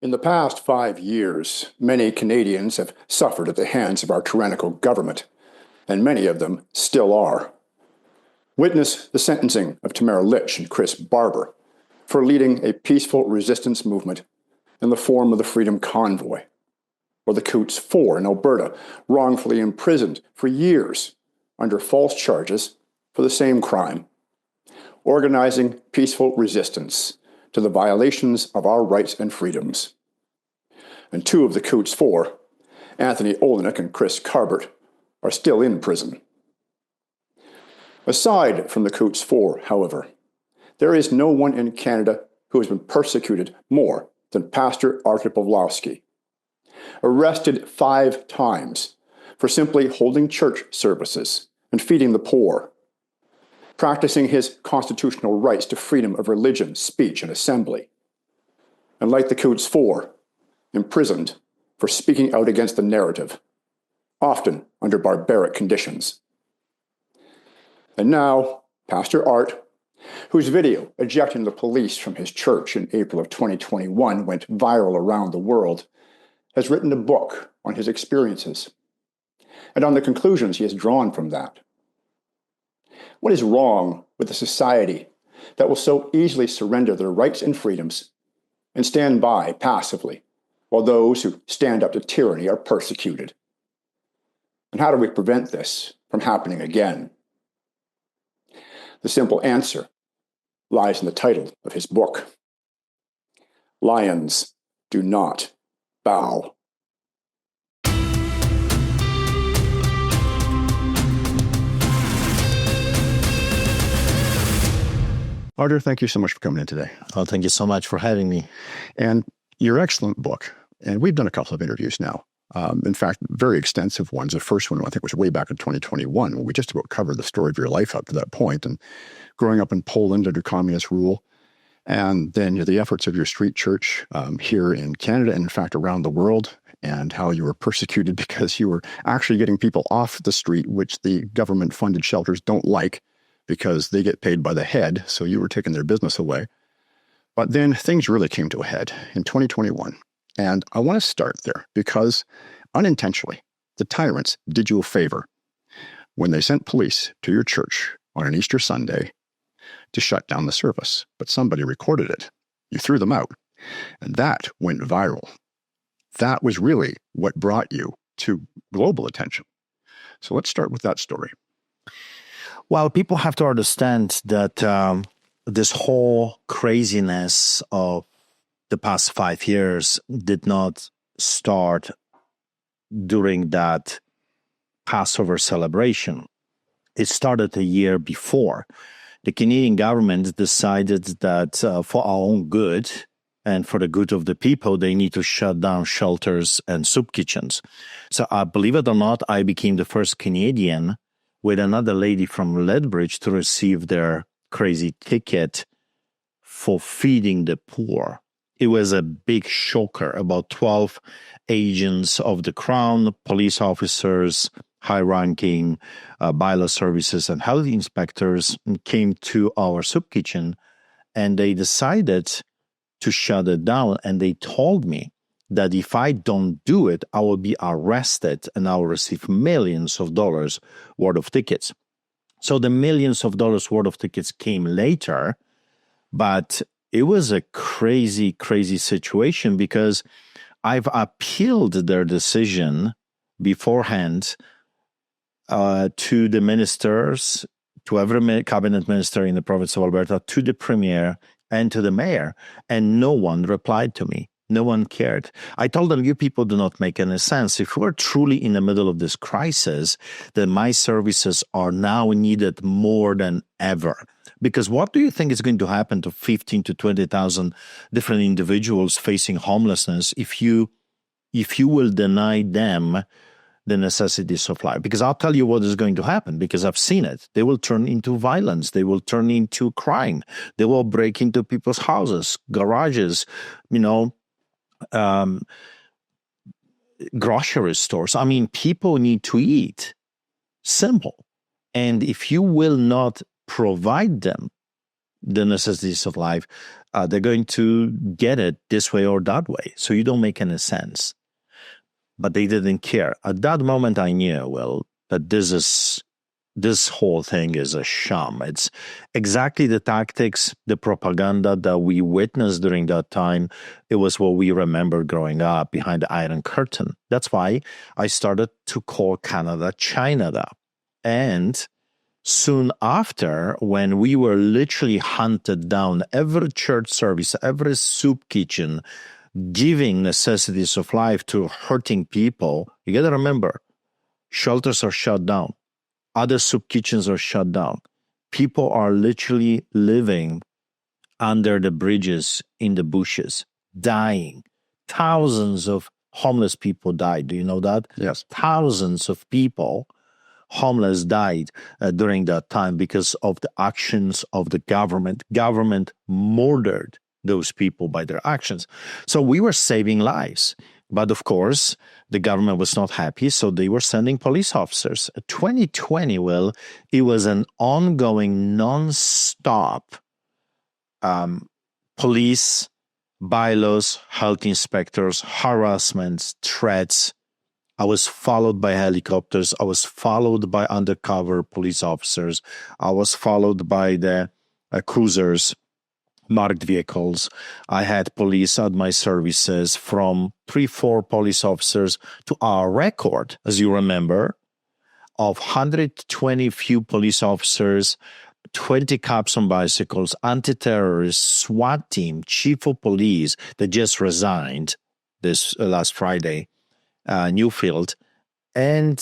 In the past 5 years, many Canadians have suffered at the hands of our tyrannical government, and many of them still are. Witness the sentencing of Tamara Lich and Chris Barber for leading a peaceful resistance movement in the form of the Freedom Convoy, or the Coutts 4 in Alberta, wrongfully imprisoned for years under false charges for the same crime, organizing peaceful resistance to the violations of our rights and freedoms. And two of the Coutts 4, Olienick and Chris Carbert, are still in prison. Aside from the Coutts 4, however, there is no one in Canada who has been persecuted more than Pastor Artur Pawlowski, arrested 5 times for simply holding church services and feeding the poor, practicing his constitutional rights to freedom of religion, speech, and assembly, and like the Coutts 4, imprisoned for speaking out against the narrative, often under barbaric conditions. And now, Pastor Art, whose video ejecting the police from his church in April of 2021 went viral around the world, has written a book on his experiences and on the conclusions he has drawn from that. What is wrong with a society that will so easily surrender their rights and freedoms and stand by passively while those who stand up to tyranny are persecuted? And how do we prevent this from happening again? The simple answer lies in the title of his book. Lions do not bow. Artur, thank you so much for coming in today. Oh, thank you so much for having me. And your excellent book, and we've done a couple of interviews now. In fact, very extensive ones. The first one, I think, was way back in 2021, when we just about covered the story of your life up to that point, and growing up in Poland under communist rule, and then the efforts of your street church here in Canada, and in fact around the world, and how you were persecuted because you were actually getting people off the street, which the government-funded shelters don't like, because they get paid by the head, so you were taking their business away. But then things really came to a head in 2021. And I want to start there because unintentionally, the tyrants did you a favor when they sent police to your church on an Easter Sunday to shut down the service. But somebody recorded it. You threw them out. And that went viral. That was really what brought you to global attention. So let's start with that story. Well, people have to understand that this whole craziness of the past 5 years did not start during that Passover celebration. It started a year before. The Canadian government decided that for our own good and for the good of the people, they need to shut down shelters and soup kitchens. So believe it or not, I became the first Canadian with another lady from Lethbridge to receive their crazy ticket for feeding the poor. It was a big shocker. About 12 agents of the Crown, police officers, high-ranking bylaw services, and health inspectors came to our soup kitchen, and they decided to shut it down. And they told me that if I don't do it, I will be arrested and I will receive millions of dollars worth of tickets. So the millions of dollars worth of tickets came later, but it was a crazy, crazy situation because I've appealed their decision beforehand to the ministers, to every cabinet minister in the province of Alberta, to the premier and to the mayor, and no one replied to me. No one cared. I told them, you people do not make any sense. If we're truly in the middle of this crisis, then my services are now needed more than ever. Because what do you think is going to happen to 15 to 20,000 different individuals facing homelessness if you will deny them the necessities of life? Because I'll tell you what is going to happen, because I've seen it. They will turn into violence. They will turn into crime. They will break into people's houses, garages, grocery stores. I mean, people need to eat. Simple. And if you will not provide them the necessities of life, they're going to get it this way or that way. So you don't make any sense. But they didn't care. At that moment, I knew, well, that this whole thing is a sham. It's exactly the tactics, the propaganda that we witnessed during that time. It was what we remember growing up behind the Iron Curtain. That's why I started to call Canada China. And soon after, when we were literally hunted down, every church service, every soup kitchen, giving necessities of life to hurting people, you got to remember, shelters are shut down. Other soup kitchens are shut down. People are literally living under the bridges, in the bushes, dying. Thousands of homeless people died. Do you know that? Yes. Thousands of people, homeless, died during that time because of the actions of the government. Government murdered those people by their actions. So we were saving lives. But of course, the government was not happy, so they were sending police officers. 2020, well, it was an ongoing, non-stop police, bylaws, health inspectors, harassments, threats. I was followed by helicopters. I was followed by undercover police officers. I was followed by the cruisers, marked vehicles. I had police at my services, from 3-4 police officers to our record, as you remember, of 120 few police officers, 20 cops on bicycles, anti-terrorists, SWAT team, chief of police that just resigned this last Friday, Newfield, and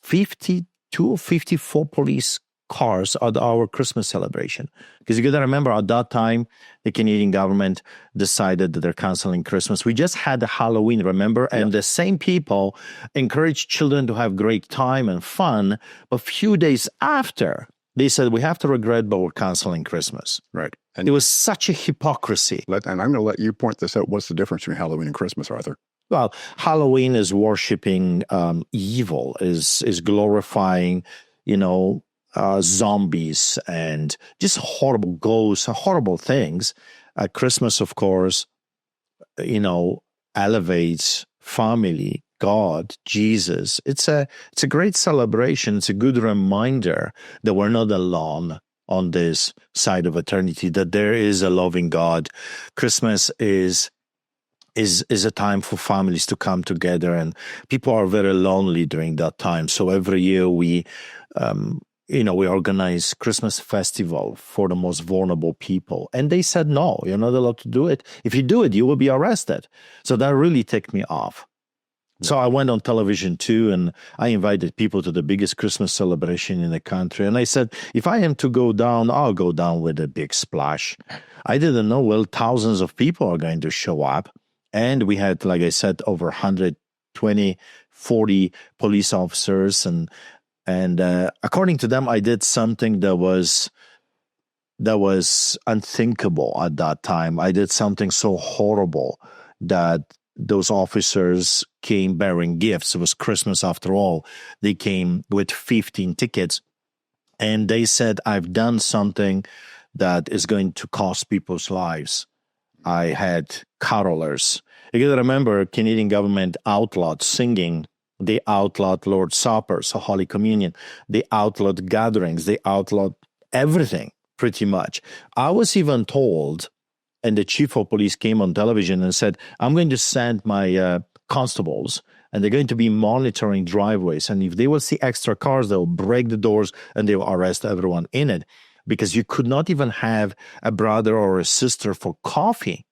52, 54 police cars at our Christmas celebration. Because you got to remember, at that time, the Canadian government decided that they're canceling Christmas. We just had the Halloween, remember? And the same people encouraged children to have great time and fun. But a few days after, they said, we have to regret, but we're canceling Christmas. Right. And it was such a hypocrisy. And I'm going to let you point this out. What's the difference between Halloween and Christmas, Arthur? Well, Halloween is worshiping evil, is glorifying, zombies and just horrible ghosts, horrible things. Christmas, of course, elevates family, God, Jesus. It's a great celebration. It's a good reminder that we're not alone on this side of eternity, that there is a loving God. Christmas is a time for families to come together, and people are very lonely during that time. So every year we organize Christmas festival for the most vulnerable people. And they said, no, you're not allowed to do it. If you do it, you will be arrested. So that really ticked me off. Yeah. So I went on television too, and I invited people to the biggest Christmas celebration in the country. And I said, if I am to go down, I'll go down with a big splash. I didn't know, well, thousands of people are going to show up. And we had, like I said, over 120, 40 police officers. And according to them, I did something that was unthinkable at that time. I did something so horrible that those officers came bearing gifts. It was Christmas after all. They came with 15 tickets, and they said, I've done something that is going to cost people's lives. I had carolers. You got to remember, Canadian government outlawed singing. They outlawed Lord's Supper, so Holy Communion. They outlawed gatherings. They outlawed everything, pretty much. I was even told, and the chief of police came on television and said, I'm going to send my constables, and they're going to be monitoring driveways. And if they will see extra cars, they'll break the doors and they will arrest everyone in it. Because you could not even have a brother or a sister for coffee.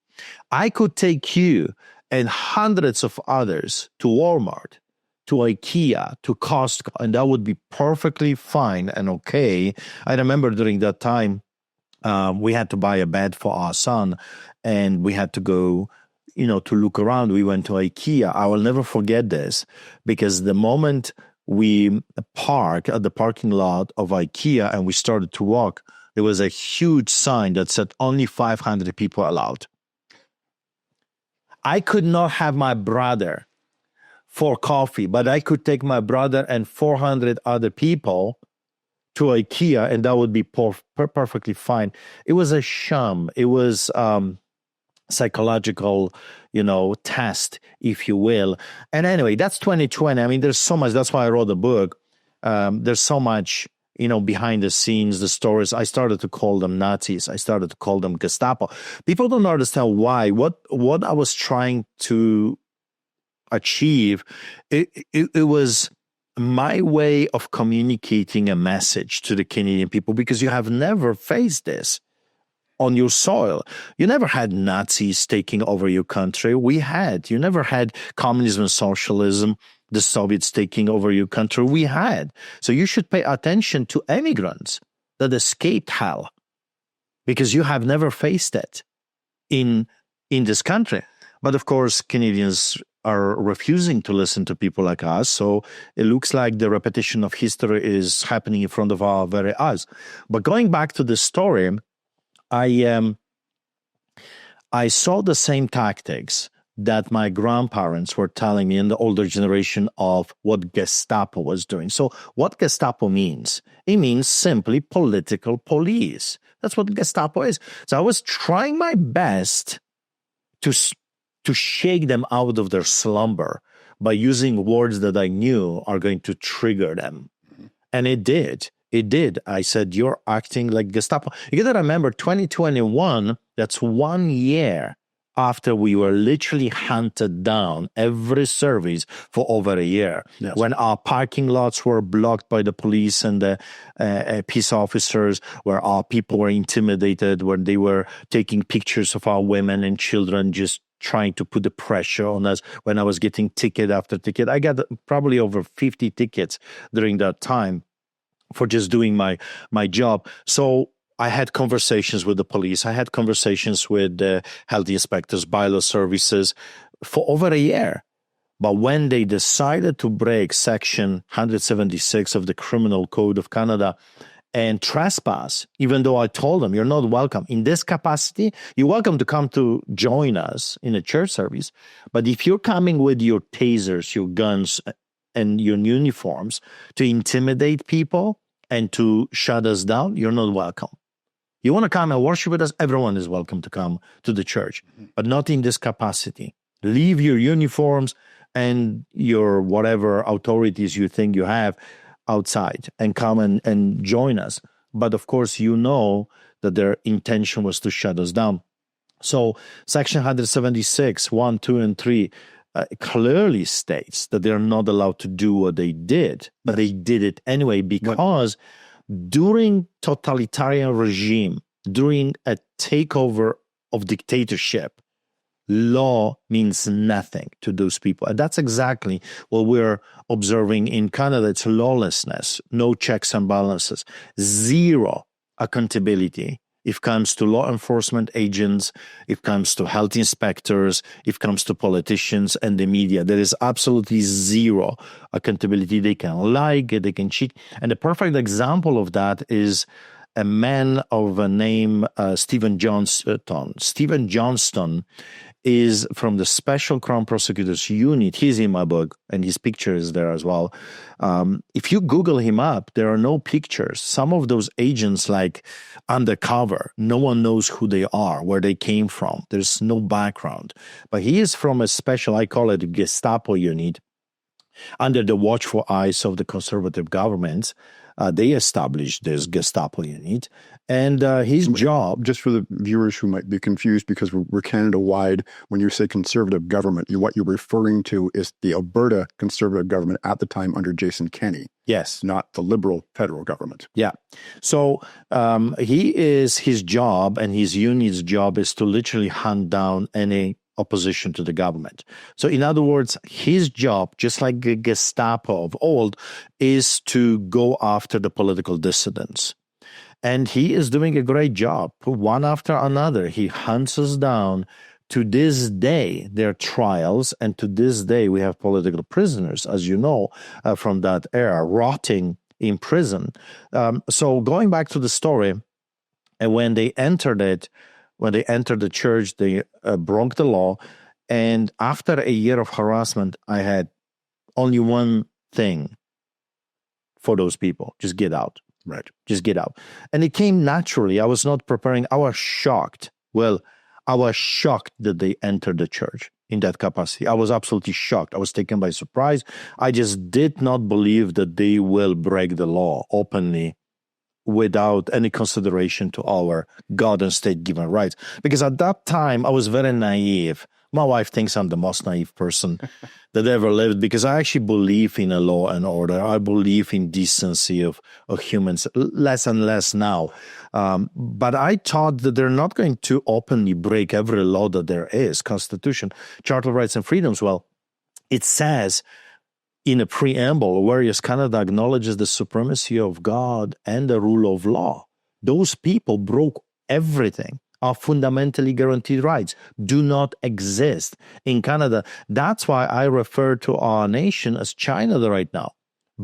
I could take you and hundreds of others to Walmart, to IKEA, to Costco, and that would be perfectly fine and okay. I remember during that time, we had to buy a bed for our son, and we had to go, to look around. We went to IKEA. I will never forget this, because the moment we parked at the parking lot of IKEA and we started to walk, there was a huge sign that said only 500 people allowed. I could not have my brother for coffee, but I could take my brother and 400 other people to IKEA, and that would be perfectly fine. It was a sham. It was psychological, test, if you will. And anyway, that's 2020. I mean, there's so much. That's why I wrote the book. There's so much, behind the scenes, the stories. I started to call them Nazis. I started to call them Gestapo. People don't understand why. What I was trying to achieve, it was my way of communicating a message to the Canadian people, because you have never faced this on your soil. You never had Nazis taking over your country. We had. You never had communism and socialism, the Soviets taking over your country. We had. So you should pay attention to immigrants that escaped hell, because you have never faced it in this country. But of course, Canadians are refusing to listen to people like us. So it looks like the repetition of history is happening in front of our very eyes. But going back to the story, I saw the same tactics that my grandparents were telling me in the older generation of what Gestapo was doing. So what Gestapo means? It means simply political police. That's what Gestapo is. So I was trying my best to shake them out of their slumber by using words that I knew are going to trigger them. And it did. It did. I said, you're acting like Gestapo. You got to remember, 2021, that's 1 year after we were literally hunted down every service for over a year. Yes. When our parking lots were blocked by the police and the peace officers, where our people were intimidated, where they were taking pictures of our women and children, just trying to put the pressure on us. When I was getting ticket after ticket, I got probably over 50 tickets during that time for just doing my job. So I had conversations with the police. I had conversations with the health inspectors, bylaw services for over a year. But when they decided to break Section 176 of the Criminal Code of Canada and trespass, even though I told them, you're not welcome. In this capacity, you're welcome to come to join us in a church service. But if you're coming with your tasers, your guns, and your uniforms to intimidate people and to shut us down, you're not welcome. You want to come and worship with us? Everyone is welcome to come to the church, but not in this capacity. Leave your uniforms and your whatever authorities you think you have outside and come and join us. But of course, you know that their intention was to shut us down. So Section 176, 1, 2, and 3 clearly states that they're not allowed to do what they did, but they did it anyway because during totalitarian regime, during a takeover of dictatorship, law means nothing to those people. And that's exactly what we're observing in Canada. It's lawlessness, no checks and balances, zero accountability. If it comes to law enforcement agents, if it comes to health inspectors, if it comes to politicians and the media, there is absolutely zero accountability. They can lie, they can cheat. And the perfect example of that is a man of a name Stephen Johnston. Stephen Johnston is from the Special Crown Prosecutors Unit. He's in my book, and his picture is there as well. If you Google him up, there are no pictures. Some of those agents, like undercover, no one knows who they are, where they came from. There's no background. But he is from a special, I call it a Gestapo unit, under the watchful eyes of the conservative governments. They established this Gestapo unit, and his job... Just for the viewers who might be confused, because we're Canada-wide, when you say conservative government, what you're referring to is the Alberta conservative government at the time under Jason Kenney. Yes. Not the Liberal federal government. Yeah. So his job and his unit's job is to literally hunt down any opposition to the government. So in other words, his job, just like the Gestapo of old, is to go after the political dissidents. And he is doing a great job. One after another, he hunts us down. To this day, there are trials, and to this day, we have political prisoners, as you know, from that era, rotting in prison. So going back to the story, and when they entered the church, they broke the law. And after a year of harassment, I had only one thing for those people: just get out. Right. Just get out. And it came naturally. I was not preparing. I was shocked. Well, I was shocked that they entered the church in that capacity. I was absolutely shocked. I was taken by surprise. I just did not believe that they will break the law openly without any consideration to our God and state given rights. Because at that time, I was very naive. My wife thinks I'm the most naive person that ever lived, because I actually believe in a law and order. I believe in decency of humans, less and less now. But I thought that they're not going to openly break every law that there is, Constitution, Charter of Rights and Freedoms. Well, it says in a preamble, whereas Canada acknowledges the supremacy of God and the rule of law. Those people broke everything. Our fundamentally guaranteed rights do not exist in Canada. That's why I refer to our nation as China right now,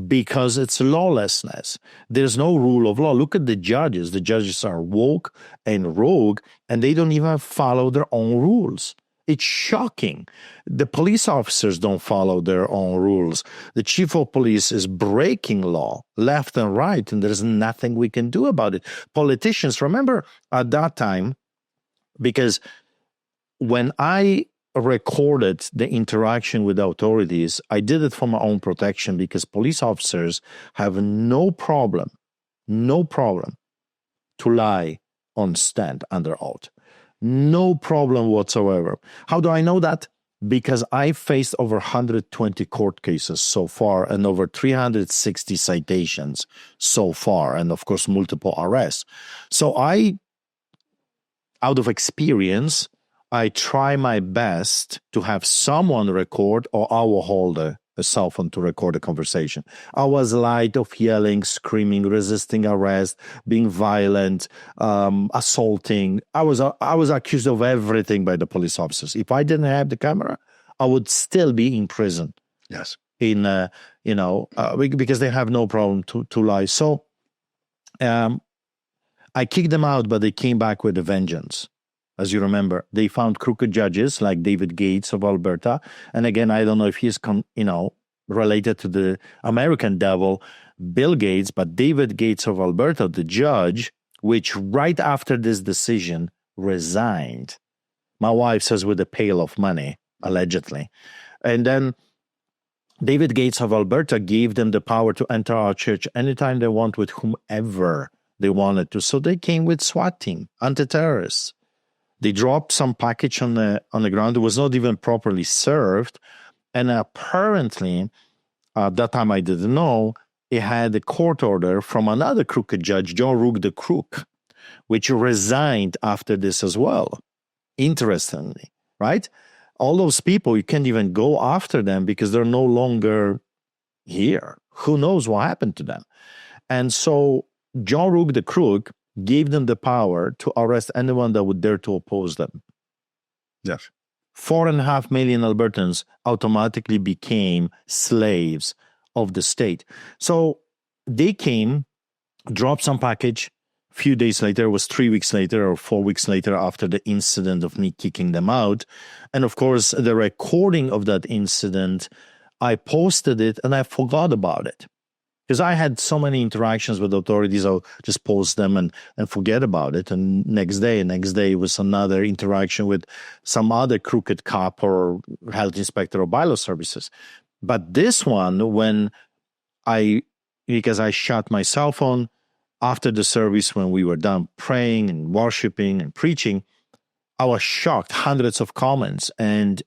because it's lawlessness. There's no rule of law. Look at the judges. The judges are woke and rogue, and they don't even follow their own rules. It's shocking. The police officers don't follow their own rules. The chief of police is breaking law left and right, and there's nothing we can do about it. Politicians, remember at that time, because when I recorded the interaction with the authorities, I did it for my own protection, because police officers have no problem to lie on stand under oath. No problem whatsoever. How do I know that? Because I faced over 120 court cases so far and over 360 citations so far, and of course multiple arrests. So out of experience, I try my best to have someone record, or I will hold a cell phone to record a conversation. I was light of yelling, screaming, resisting arrest, being violent, assaulting. I was accused of everything by the police officers. If I didn't have the camera, I would still be in prison. Yes. Because they have no problem to lie. So, I kicked them out, but they came back with a vengeance. As you remember, they found crooked judges like David Gates of Alberta. And again, I don't know if he's related to the American devil, Bill Gates, but David Gates of Alberta, the judge, which right after this decision resigned. My wife says with a pail of money, allegedly. And then David Gates of Alberta gave them the power to enter our church anytime they want with whomever they wanted to. So they came with SWAT team, anti-terrorists. They dropped some package on the ground. It was not even properly served. And apparently, at that time I didn't know, it had a court order from another crooked judge, John Rook the Crook, which resigned after this as well. Interestingly, right? All those people, you can't even go after them because they're no longer here. Who knows what happened to them? And so John Rook the Crook gave them the power to arrest anyone that would dare to oppose them. Yes. 4.5 million Albertans automatically became slaves of the state. So they came, dropped some package. A few days later, it was 3 weeks later or 4 weeks later after the incident of me kicking them out. And of course, the recording of that incident, I posted it and I forgot about it. Because I had so many interactions with authorities, I'll just post them and forget about it. And next day was another interaction with some other crooked cop or health inspector or bylaw services. But this one, because I shut my cell phone after the service when we were done praying and worshiping and preaching, I was shocked, hundreds of comments. And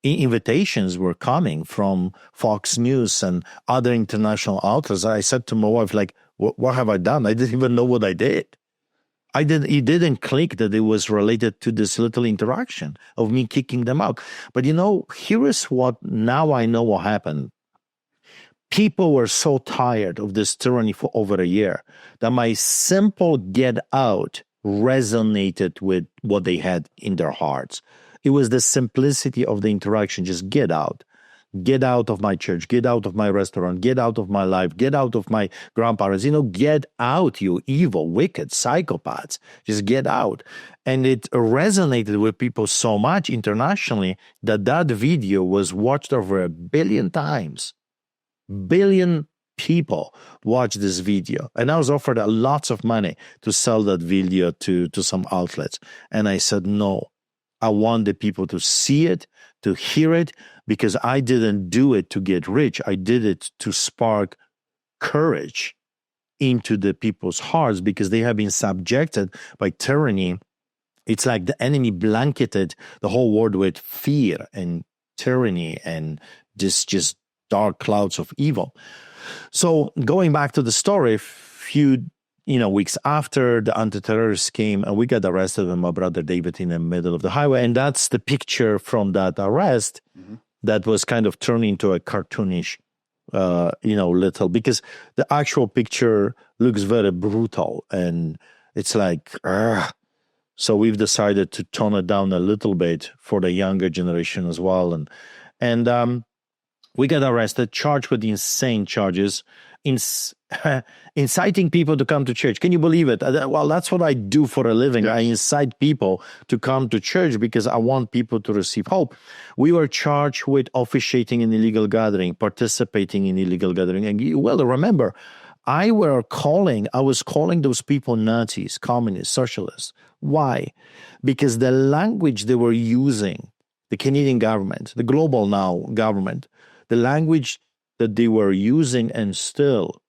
invitations were coming from Fox News and other international outlets. I said to my wife, what have I done? I didn't even know what I did. It didn't click that it was related to this little interaction of me kicking them out. But here is what, now I know what happened. People were so tired of this tyranny for over a year that my simple get out resonated with what they had in their hearts. It was the simplicity of the interaction. Just get out. Get out of my church. Get out of my restaurant. Get out of my life. Get out of my grandparents. Get out, you evil, wicked psychopaths. Just get out. And it resonated with people so much internationally that video was watched over 1 billion times. Billion people watch this video. And I was offered lots of money to sell that video to some outlets. And I said, no, I want the people to see it, to hear it, because I didn't do it to get rich. I did it to spark courage into the people's hearts, because they have been subjected by tyranny. It's like the enemy blanketed the whole world with fear and tyranny and this just dark clouds of evil. So going back to the story, a few weeks after, the anti-terrorists came and we got arrested with my brother David in the middle of the highway. And that's the picture from that arrest that was kind of turned into a cartoonish, little, because the actual picture looks very brutal and it's like, so we've decided to tone it down a little bit for the younger generation as well. And we got arrested, charged with insane charges, inciting people to come to church. Can you believe it? Well, that's what I do for a living. Yes. I incite people to come to church because I want people to receive hope. We were charged with officiating in illegal gathering, participating in illegal gathering. And you well remember, I was calling those people Nazis, communists, socialists. Why? Because the language they were using, the Canadian government, the global now government, the language that they were using and still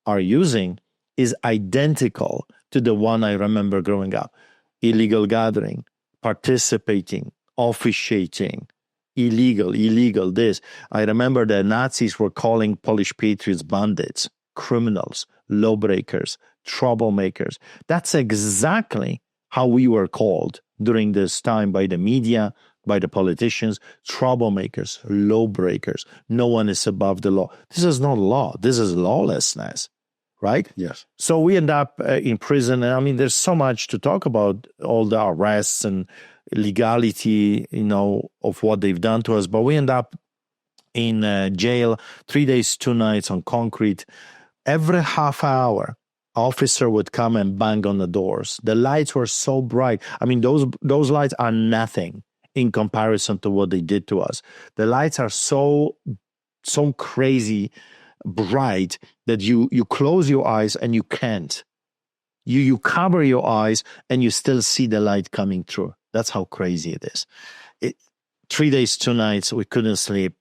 are using is identical to the one I remember growing up. Illegal gathering, participating, officiating, illegal this. I remember the Nazis were calling Polish patriots bandits, criminals, lawbreakers, troublemakers. That's exactly how we were called during this time by the media, by the politicians, troublemakers, lawbreakers. No one is above the law. This is not law. This is lawlessness, right? Yes. So we end up in prison. And I mean, there's so much to talk about, all the arrests and legality, of what they've done to us. But we end up in jail, 3 days, 2 nights on concrete. Every half hour, officer would come and bang on the doors. The lights were so bright. I mean, those lights are nothing in comparison to what they did to us. The lights are so crazy bright that you close your eyes and you can't. You cover your eyes and you still see the light coming through. That's how crazy it is. 3 days, 2 nights, we couldn't sleep.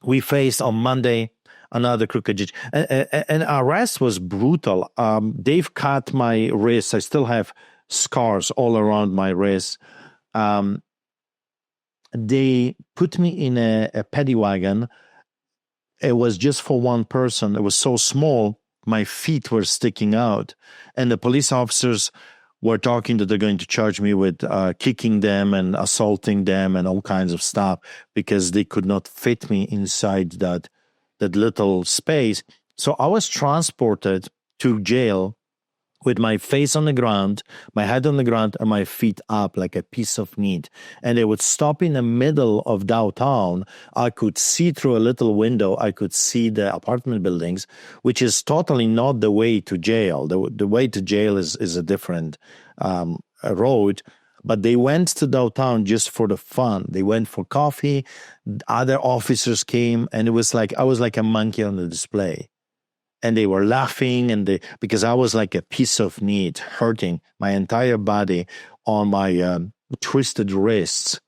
We faced on Monday another crooked judge. And our arrest was brutal. They've cut my wrists. I still have scars all around my wrists. They put me in a paddy wagon. It was just for one person. It was so small, my feet were sticking out. And the police officers were talking that they're going to charge me with kicking them and assaulting them and all kinds of stuff because they could not fit me inside that little space. So I was transported to jail with my face on the ground, my head on the ground, and my feet up like a piece of meat. And they would stop in the middle of downtown. I could see through a little window. I could see the apartment buildings, which is totally not the way to jail. The way to jail is a different road. But they went to downtown just for the fun. They went for coffee. Other officers came, and it was like I was like a monkey on the display. And they were laughing, because I was like a piece of meat, hurting my entire body on my twisted wrists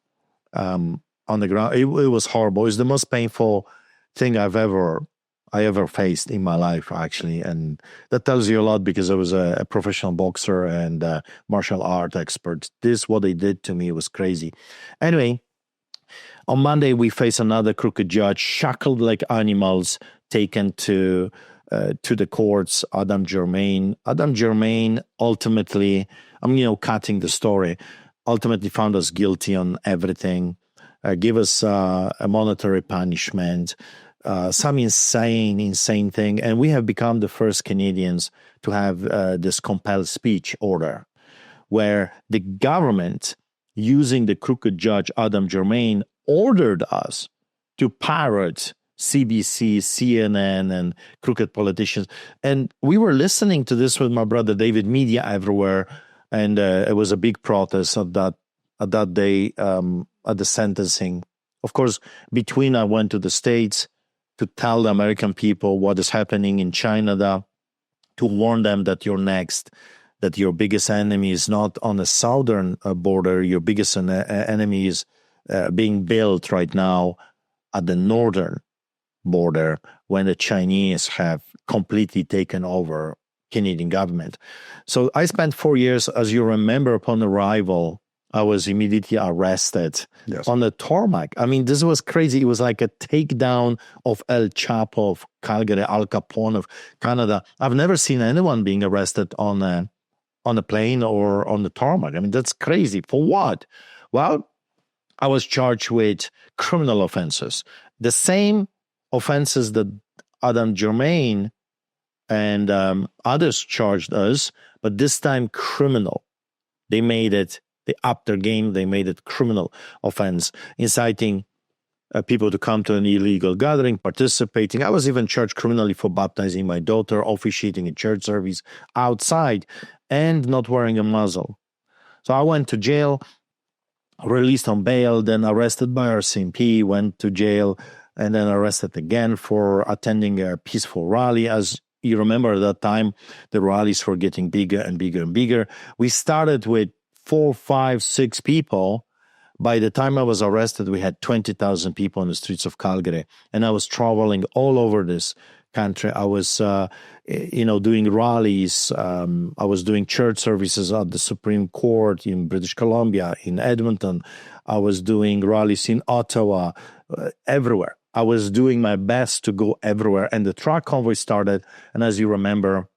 on the ground. It was horrible. It was the most painful thing I ever faced in my life, actually. And that tells you a lot because I was a professional boxer and martial art expert. What they did to me was crazy. Anyway, on Monday, we face another crooked judge, shackled like animals, taken to the courts. Adam Germain ultimately, I'm cutting the story, ultimately found us guilty on everything, give us a monetary punishment, some insane thing. And we have become the first Canadians to have this compelled speech order, where the government, using the crooked judge Adam Germain, ordered us to parrot CBC, CNN, and crooked politicians. And we were listening to this with my brother David, media everywhere. And it was a big protest at that day at the sentencing. Of course, between I went to the States, to tell the American people what is happening in China, to warn them that you're next, that your biggest enemy is not on the southern border. Your biggest enemy is being built right now at the northern border, when the Chinese have completely taken over Canadian government. So I spent 4 years, as you remember, upon arrival, I was immediately arrested on the tarmac. I mean, this was crazy. It was like a takedown of El Chapo of Calgary, Al Capone of Canada. I've never seen anyone being arrested on a plane or on the tarmac. I mean, that's crazy. For what? Well, I was charged with criminal offenses. The same offenses that Adam Germain and others charged us, but this time criminal. They upped their game. They made it criminal offense, inciting people to come to an illegal gathering, participating. I was even charged criminally for baptizing my daughter, officiating a church service outside, and not wearing a muzzle. So I went to jail, released on bail, then arrested by RCMP, went to jail, and then arrested again for attending a peaceful rally. As you remember, at that time, the rallies were getting bigger and bigger and bigger. We started with 4, 5, 6 people. By the time I was arrested, we had 20,000 people on the streets of Calgary, and I was traveling all over this country. I was, doing rallies. I was doing church services at the Supreme Court in British Columbia, in Edmonton. I was doing rallies in Ottawa, everywhere. I was doing my best to go everywhere, and the truck convoy started. And as you remember,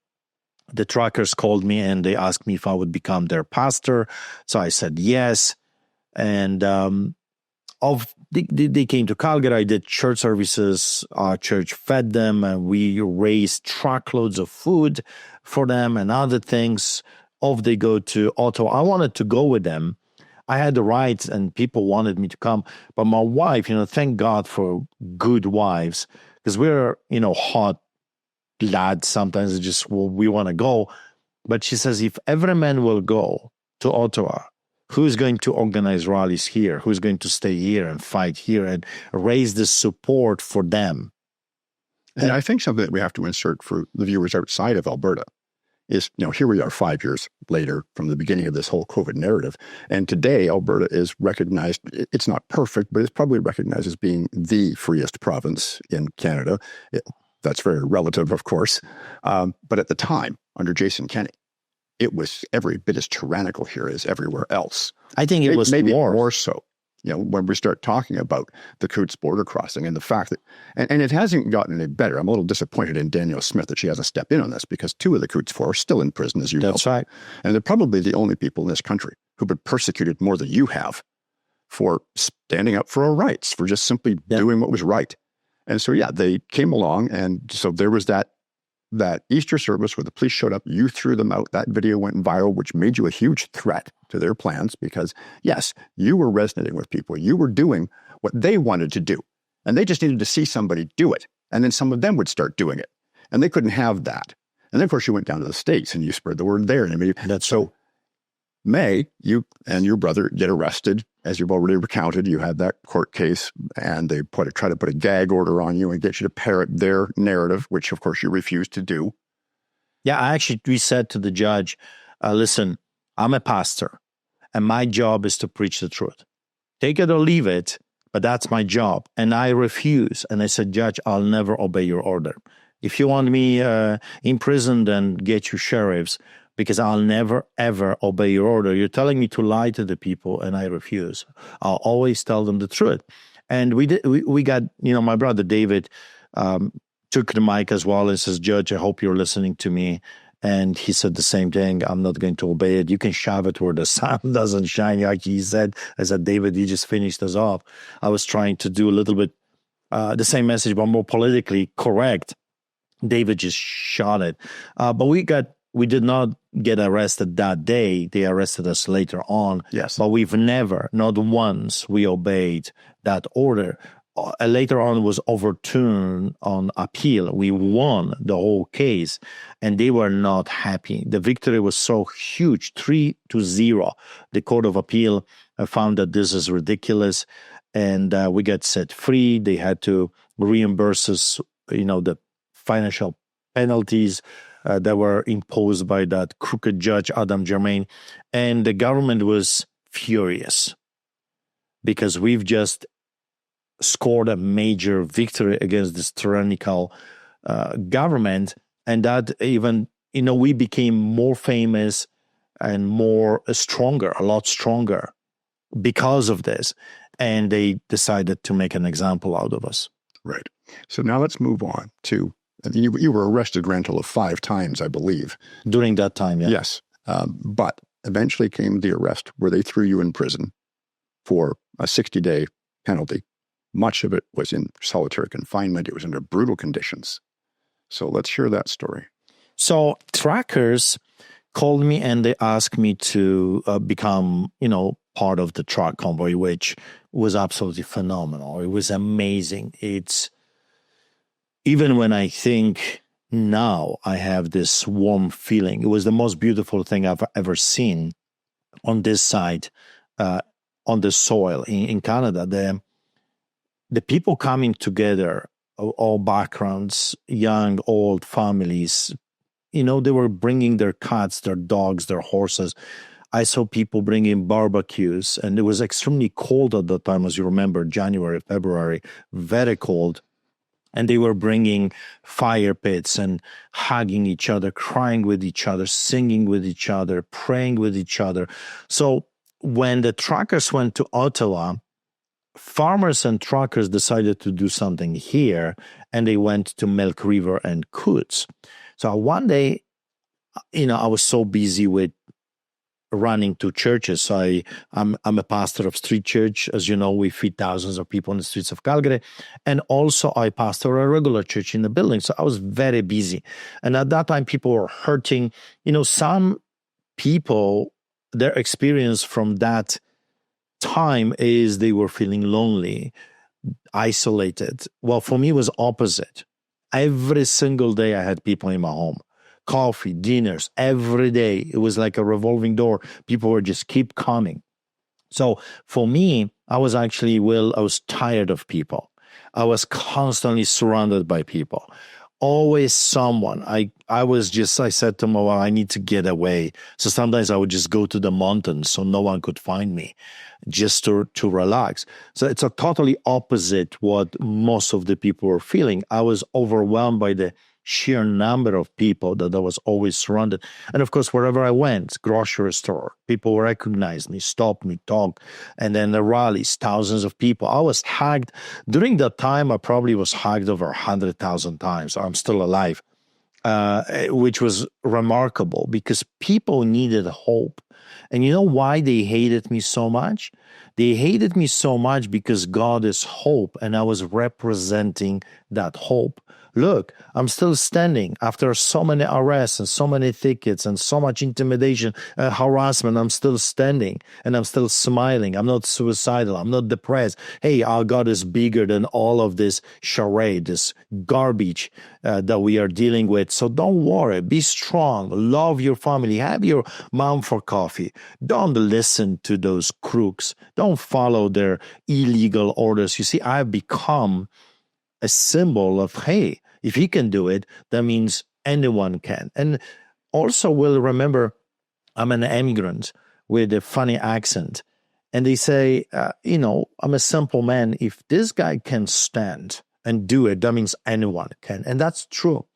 the truckers called me and they asked me if I would become their pastor. So I said yes. And they came to Calgary. I did church services. Our church fed them, and we raised truckloads of food for them and other things. Off they go to Ottawa. I wanted to go with them. I had the rights, and people wanted me to come. But my wife, thank God for good wives, because we're, hot lads. Sometimes it's just, we want to go. But she says, if every man will go to Ottawa, who's going to organize rallies here? Who's going to stay here and fight here and raise the support for them? And I think something that we have to insert for the viewers outside of Alberta is, here we are 5 years later from the beginning of this whole COVID narrative. And today, Alberta is recognized, it's not perfect, but it's probably recognized as being the freest province in Canada. That's very relative, of course. But at the time, under Jason Kenney, it was every bit as tyrannical here as everywhere else. I think it was maybe more. More so. When we start talking about the Coutts border crossing and the fact that, and it hasn't gotten any better. I'm a little disappointed in Danielle Smith that she hasn't stepped in on this, because 2 of the Coutts 4 are still in prison, as you know. That's right. And they're probably the only people in this country who've been persecuted more than you have for standing up for our rights, for just simply doing what was right. And so, they came along, and so there was that Easter service where the police showed up, you threw them out, that video went viral, which made you a huge threat to their plans, because yes, you were resonating with people. You were doing what they wanted to do, and they just needed to see somebody do it. And then some of them would start doing it, and they couldn't have that. And then of course you went down to the States and you spread the word there. And so May, you and your brother get arrested. As you've already recounted, you had that court case, and they try to put a gag order on you and get you to parrot their narrative, which of course you refused to do. Yeah, we said to the judge, listen, I'm a pastor, and my job is to preach the truth. Take it or leave it, but that's my job. And I refuse. And I said, Judge, I'll never obey your order. If you want me imprisoned, then get you sheriffs, because I'll never, ever obey your order. You're telling me to lie to the people, and I refuse. I'll always tell them the truth. And we got, my brother David took the mic as well and says, Judge, I hope you're listening to me. And he said the same thing. I'm not going to obey it. You can shove it where the sun doesn't shine, like he said. I said, David, you just finished us off. I was trying to do a little bit the same message, but more politically correct. David just shot it. But we did not get arrested that day. They arrested us later on. Yes. But we've never, not once, we obeyed that order. later on was overturned on appeal. We won the whole case, and they were not happy. The victory was so huge, 3-0. The Court of Appeal found that this is ridiculous, and we got set free. They had to reimburse us, the financial penalties that were imposed by that crooked judge, Adam Germain. And the government was furious because we've just scored a major victory against this tyrannical government. And that even, we became more famous and more stronger, a lot stronger because of this. And they decided to make an example out of us. Right. So now let's move on to, you were arrested grand total of 5 times, I believe. During that time, yeah. Yes. But eventually came the arrest where they threw you in prison for a 60-day penalty. Much of it was in solitary confinement. It was under brutal conditions. So let's hear that story. So trackers called me and they asked me to become, part of the truck convoy, which was absolutely phenomenal. It was amazing. It's, even when I think now, I have this warm feeling. It was the most beautiful thing I've ever seen on this side, on the soil in Canada. The people coming together, all backgrounds, young, old families, they were bringing their cats, their dogs, their horses. I saw people bringing barbecues, and it was extremely cold at that time, as you remember, January, February, very cold. And they were bringing fire pits and hugging each other, crying with each other, singing with each other, praying with each other. So when the truckers went to Ottawa, farmers and truckers decided to do something here, and they went to Milk River and Coutts. So one day, I was so busy with running to churches. So I'm a pastor of street church. As you know, we feed thousands of people on the streets of Calgary. And also I pastor a regular church in the building. So I was very busy. And at that time, people were hurting. Some people, their experience from that time is they were feeling lonely, isolated. Well, for me, it was opposite. Every single day I had people in my home, coffee, dinners, every day. It was like a revolving door. People were just keep coming. So for me, I was tired of people. I was constantly surrounded by people. Always someone. I said to them, I need to get away. So sometimes I would just go to the mountains so no one could find me, just to relax. So it's a totally opposite what most of the people were feeling. I was overwhelmed by the sheer number of people that I was always surrounded. And of course, wherever I went, grocery store, people recognized me, stopped me, talked. And then the rallies, thousands of people. I was hugged. During that time, I probably was hugged over 100,000 times. I'm still alive, which was remarkable because people needed hope. And you know why they hated me so much? They hated me so much because God is hope, and I was representing that hope. Look, I'm still standing after so many arrests and so many tickets and so much intimidation, harassment. I'm still standing and I'm still smiling. I'm not suicidal. I'm not depressed. Hey, our God is bigger than all of this charade, this garbage that we are dealing with. So don't worry. Be strong. Love your family. Have your mom for coffee. Don't listen to those crooks. Don't follow their illegal orders. You see, I've become a symbol of, hey, if he can do it, that means anyone can. And also will remember, I'm an immigrant with a funny accent. And they say, I'm a simple man. If this guy can stand and do it, that means anyone can. And that's true.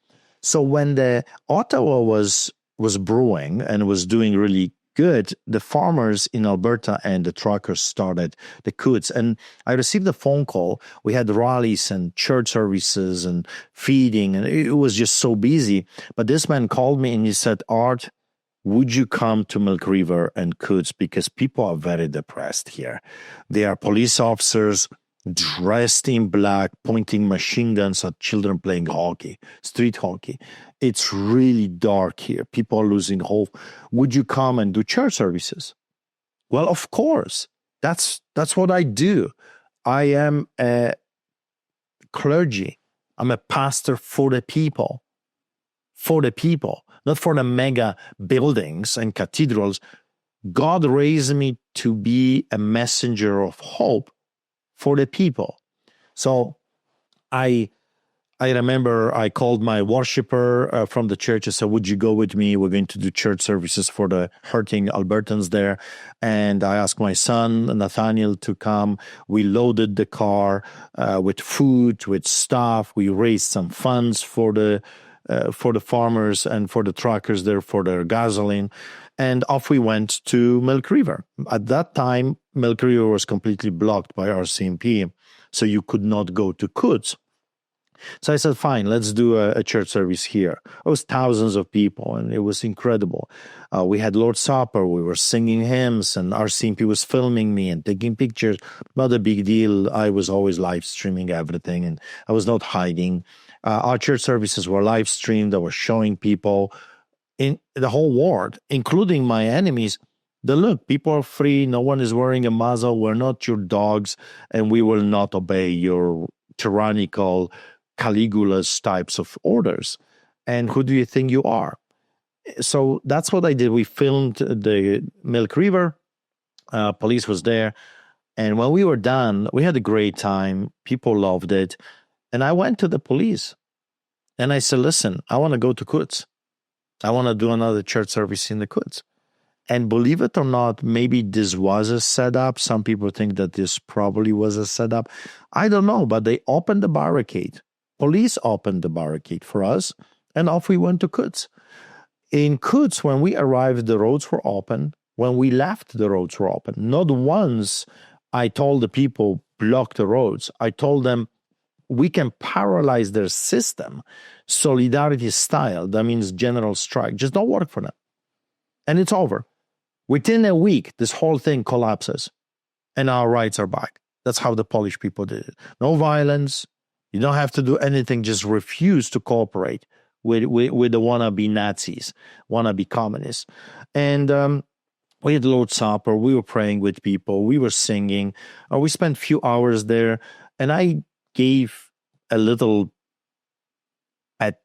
So when the Ottawa was brewing and was doing really good, the farmers in Alberta and the truckers started the Coutts. And I received a phone call. We had rallies and church services and feeding, and it was just so busy. But this man called me and he said, Art, would you come to Milk River and Coutts? Because people are very depressed here. They are police officers dressed in black, pointing machine guns at children playing hockey, street hockey. It's really dark here. People are losing hope. Would you come and do church services? Well, of course. That's what I do. I am a clergy. I'm a pastor for the people, not for the mega buildings and cathedrals. God raised me to be a messenger of hope for the people. So I remember I called my worshiper from the church. I said, would you go with me? We're going to do church services for the hurting Albertans there. And I asked my son, Nathaniel, to come. We loaded the car with food, with stuff. We raised some funds for the farmers and for the truckers there for their gasoline. And off we went to Milk River. At that time, Milk River was completely blocked by RCMP, so you could not go to Coutts. So I said, fine, let's do a church service here. It was thousands of people, and it was incredible. We had Lord's Supper, we were singing hymns, and RCMP was filming me and taking pictures. Not a big deal. I was always live streaming everything, and I was not hiding. Our church services were live streamed. I was showing people in the whole world, including my enemies, that look, people are free. No one is wearing a muzzle. We're not your dogs, and we will not obey your tyrannical Caligula's types of orders. And who do you think you are? So that's what I did. We filmed the Milk River. Police was there. And when we were done, we had a great time. People loved it. And I went to the police. And I said, listen, I want to go to Coutts. I want to do another church service in the Coutts. And believe it or not, maybe this was a setup. Some people think that this probably was a setup. I don't know, but they opened the barricade. Police opened the barricade for us, and off we went to Coutts. In Coutts, when we arrived, the roads were open. When we left, the roads were open. Not once I told the people, block the roads. I told them, we can paralyze their system, solidarity style. That means general strike. Just don't work for them. And it's over. Within a week, this whole thing collapses, and our rights are back. That's how the Polish people did it. No violence. You don't have to do anything. Just refuse to cooperate with the wannabe Nazis, wannabe communists. And we had Lord's Supper. We were praying with people. We were singing. We spent a few hours there. And I gave a little pet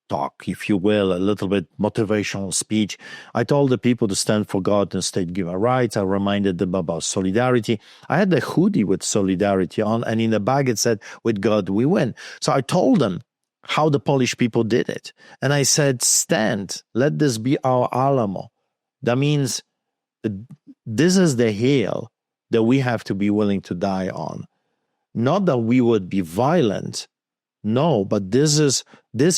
talk, if you will, a little bit motivational speech. I told the people to stand for God and state-given rights. I reminded them about solidarity. I had a hoodie with solidarity on, and in the bag it said, with God we win. So I told them how the Polish people did it. And I said, stand, let this be our Alamo. That means this is the hill that we have to be willing to die on. Not that we would be violent, no, but this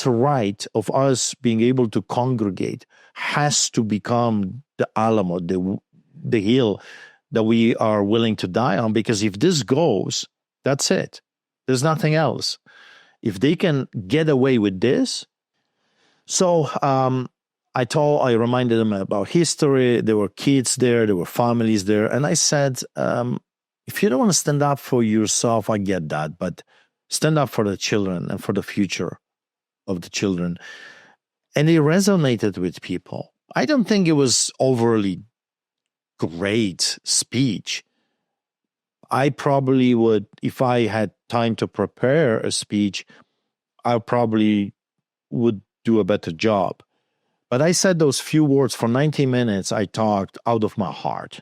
right of us being able to congregate has to become the Alamo, the hill that we are willing to die on, because if this goes, that's it. There's nothing else. If they can get away with this, so I reminded them about history. There were kids there, there were families there, and I said, if you don't want to stand up for yourself, I get that, but stand up for the children and for the future of the children. And it resonated with people. I don't think it was overly great speech. I probably would, if I had time to prepare a speech, I probably would do a better job. But I said those few words for 90 minutes. I talked out of my heart.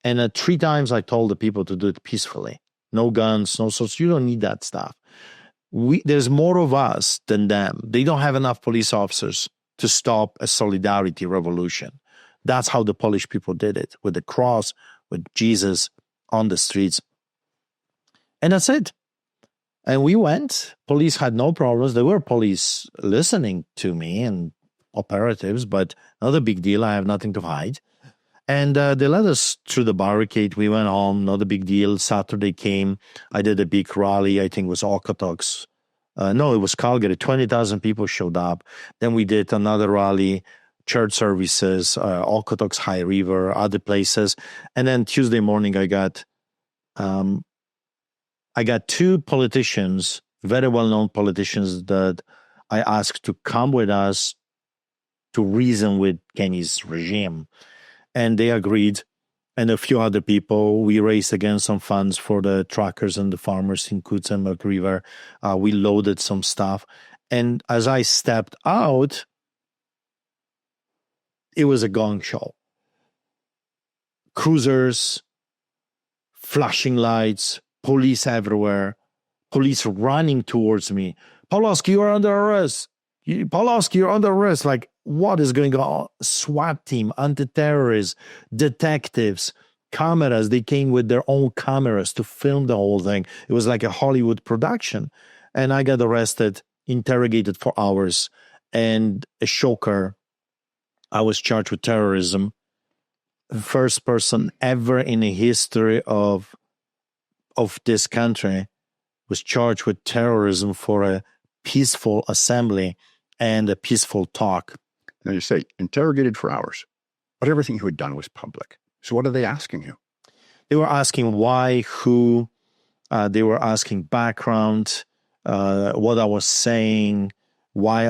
And 3 times I told the people to do it peacefully. No guns, no swords. You don't need that stuff. There's more of us than them. They don't have enough police officers to stop a solidarity revolution. That's how the Polish people did it, with the cross, with Jesus on the streets. And that's it. And we went. Police had no problems. There were police listening to me and operatives, but not a big deal. I have nothing to hide. And they let us through the barricade. We went home, not a big deal. Saturday came. I did a big rally. I think it was Coutts. No, it was Calgary. 20,000 people showed up. Then we did another rally, church services, Coutts, High River, other places. And then Tuesday morning, I got 2 politicians, very well-known politicians, that I asked to come with us to reason with Kenny's regime. And they agreed. and a few other people. We raised again some funds for the truckers and the farmers in Coutts and Milk River. We loaded some stuff. And as I stepped out, it was a gong show. Cruisers, flashing lights, police everywhere, police running towards me. Pawlowski, you're under arrest. Pawlowski, you're under arrest. Like, what is going on? SWAT team, anti-terrorists, detectives, cameras. They came with their own cameras to film the whole thing. It was like a Hollywood production. And I got arrested, interrogated for hours, and a shocker, I was charged with terrorism. The first person ever in the history of this country was charged with terrorism for a peaceful assembly and a peaceful talk. Now you say interrogated for hours, but everything you had done was public. So what are they asking you? They were asking why, who. They were asking background, what I was saying, why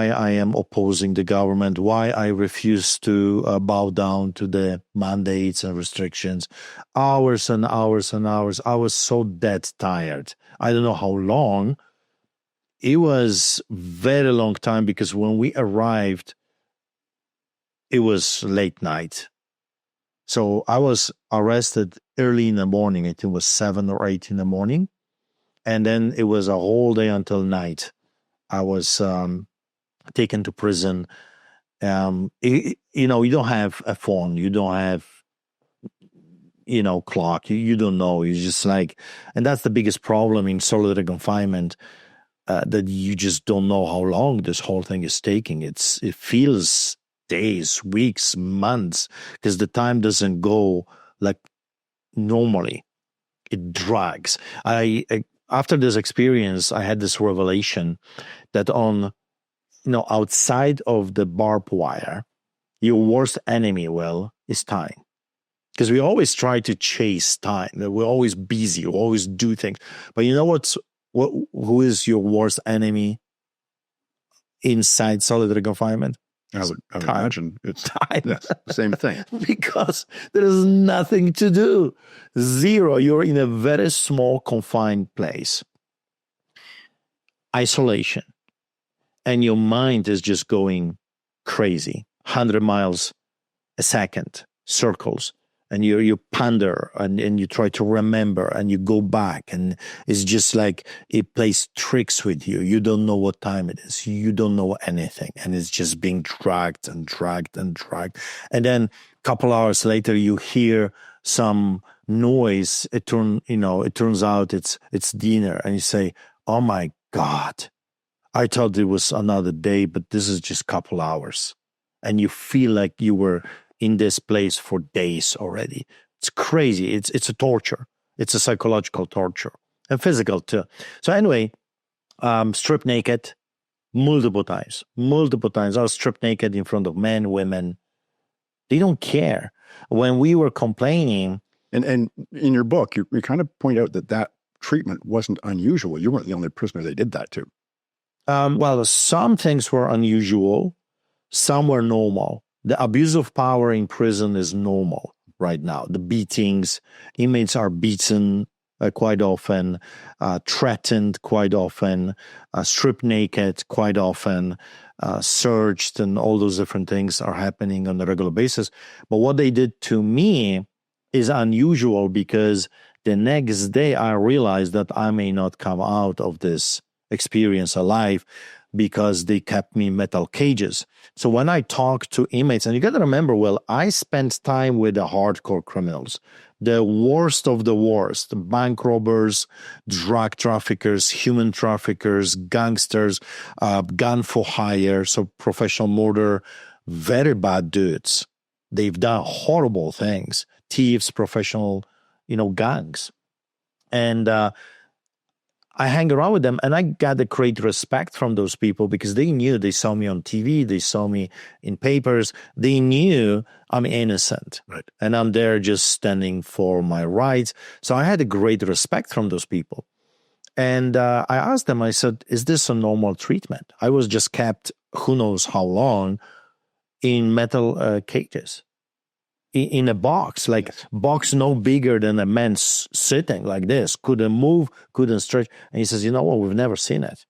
I am opposing the government, why I refuse to bow down to the mandates and restrictions. Hours and hours and hours. I was so dead tired. I don't know how long. It was very long time because when we arrived, it was late night. So I was arrested early in the morning. I think it was 7 or 8 in the morning. And then it was a whole day until night. I was taken to prison. You don't have a phone. You don't have, clock. You don't know. It's just like, and that's the biggest problem in solitary confinement, that you just don't know how long this whole thing is taking. It feels days, weeks, months, because the time doesn't go like normally. It drags. After this experience, I had this revelation that outside of the barbed wire, your worst enemy, is time. Because we always try to chase time. We're always busy. We always do things. But you know who is your worst enemy inside solitary confinement? I would imagine it's time. Yes, the same thing. Because there is nothing to do. Zero. You're in a very small, confined place. Isolation. And your mind is just going crazy. 100 miles a second. Circles. And you ponder and you try to remember and you go back, and it's just like it plays tricks with you. You don't know what time it is. You don't know anything. And it's just being dragged and dragged and dragged. And then a couple hours later, you hear some noise. It turns out it's dinner. And you say, oh my God, I thought it was another day, but this is just a couple hours. And you feel like you were in this place for days already. It's crazy. It's a torture. It's a psychological torture and physical too. So anyway, stripped naked multiple times. I was stripped naked in front of men, women. They don't care. When we were complaining. And in your book, you kind of point out that treatment wasn't unusual. You weren't the only prisoner they did that to. Well, some things were unusual. Some were normal. The abuse of power in prison is normal right now. The beatings, inmates are beaten quite often, threatened quite often, stripped naked quite often, searched, and all those different things are happening on a regular basis. But what they did to me is unusual because the next day I realized that I may not come out of this experience alive, because they kept me in metal cages. So when I talk to inmates, and you got to remember, I spent time with the hardcore criminals, the worst of the worst, bank robbers, drug traffickers, human traffickers, gangsters, gun for hire, so professional murder, very bad dudes. They've done horrible things, thieves, professional, gangs. And I hang around with them, and I got a great respect from those people because they saw me on TV, they saw me in papers, they knew I'm innocent. Right. And I'm there just standing for my rights. So I had a great respect from those people. And I asked them, I said, is this a normal treatment? I was just kept who knows how long in metal cages. in a box, like box no bigger than a man sitting like this, couldn't move, couldn't stretch. And he says, you know what, we've never seen it.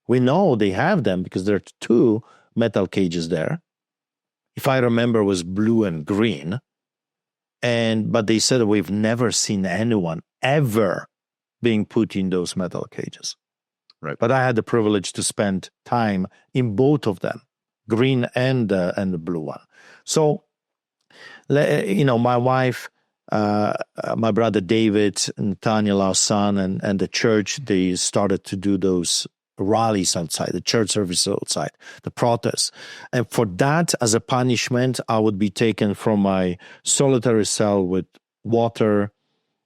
We know they have them because there are 2 metal cages there. If I remember, it was blue and green. But they said we've never seen anyone ever being put in those metal cages. Right. But I had the privilege to spend time in both of them, green and the blue one. So, my wife, my brother David, and Tanya, our son, and the church, they started to do those rallies outside, the church service outside, the protests. And for that, as a punishment, I would be taken from my solitary cell with water,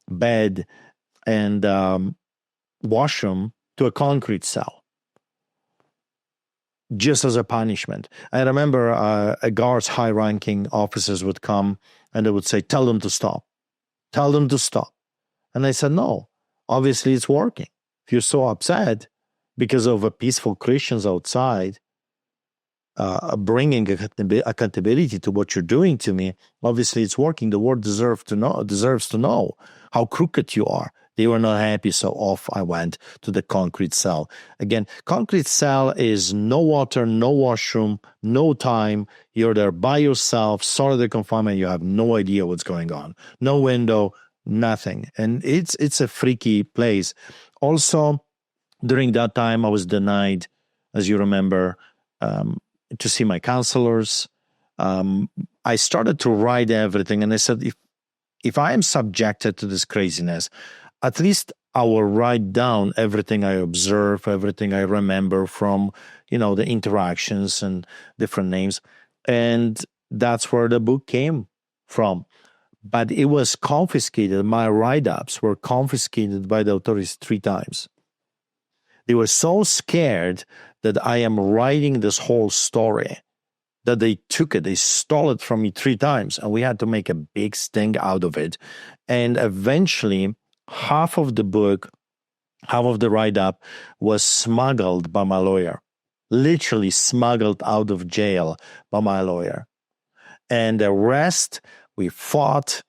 bed, and washroom to a concrete cell, just as a punishment. I remember a guard's high-ranking officers would come and they would say, tell them to stop. Tell them to stop. And I said, no, obviously it's working. If you're so upset because of a peaceful Christians outside bringing accountability to what you're doing to me, obviously it's working. The world deserves to know how crooked you are. They were not happy, so off I went to the concrete cell. Again, concrete cell is no water, no washroom, no time. You're there by yourself, solitary confinement. You have no idea what's going on. No window, nothing. And it's a freaky place. Also, during that time, I was denied, as you remember, to see my counselors. I started to write everything, and I said, if I am subjected to this craziness, at least I will write down everything I observe, everything I remember from, the interactions and different names. And that's where the book came from. But it was confiscated. My write-ups were confiscated by the authorities 3 times. They were so scared that I am writing this whole story that they took it. They stole it from me 3 times, and we had to make a big sting out of it. And eventually, half of the book, half of the write-up was smuggled by my lawyer, literally smuggled out of jail by my lawyer. And the rest, we fought,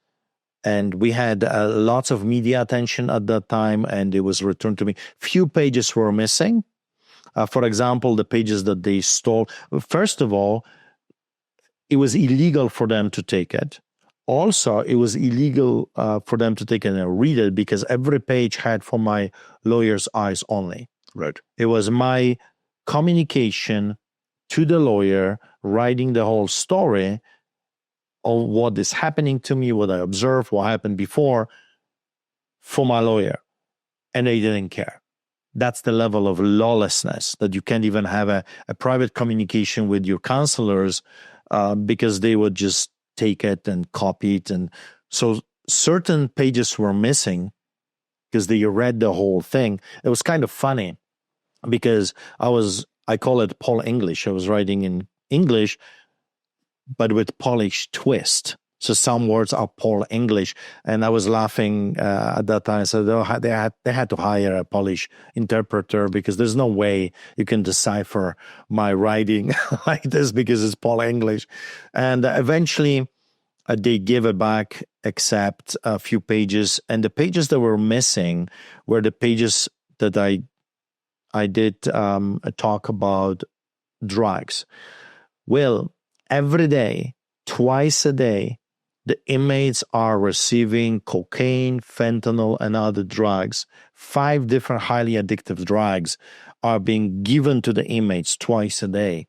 and we had lots of media attention at that time, and it was returned to me. Few pages were missing. For example, the pages that they stole. First of all, it was illegal for them to take it. Also, it was illegal for them to take it and read it because every page had for my lawyer's eyes only. Right. It was my communication to the lawyer, writing the whole story of what is happening to me, what I observed, what happened before, for my lawyer. And they didn't care. That's the level of lawlessness, that you can't even have a private communication with your counselors because they would just take it and copy it. And so certain pages were missing because they read the whole thing. It was kind of funny because I call it Paul English. I was writing in English, but with Polish twist. So some words are Paul English. And I was laughing at that time. I said, they had to hire a Polish interpreter because there's no way you can decipher my writing like this because it's Paul English. And eventually they gave it back except a few pages. And the pages that were missing were the pages that I did talk about drugs. Well, every day, twice a day, the inmates are receiving cocaine, fentanyl, and other drugs. 5 different highly addictive drugs are being given to the inmates twice a day.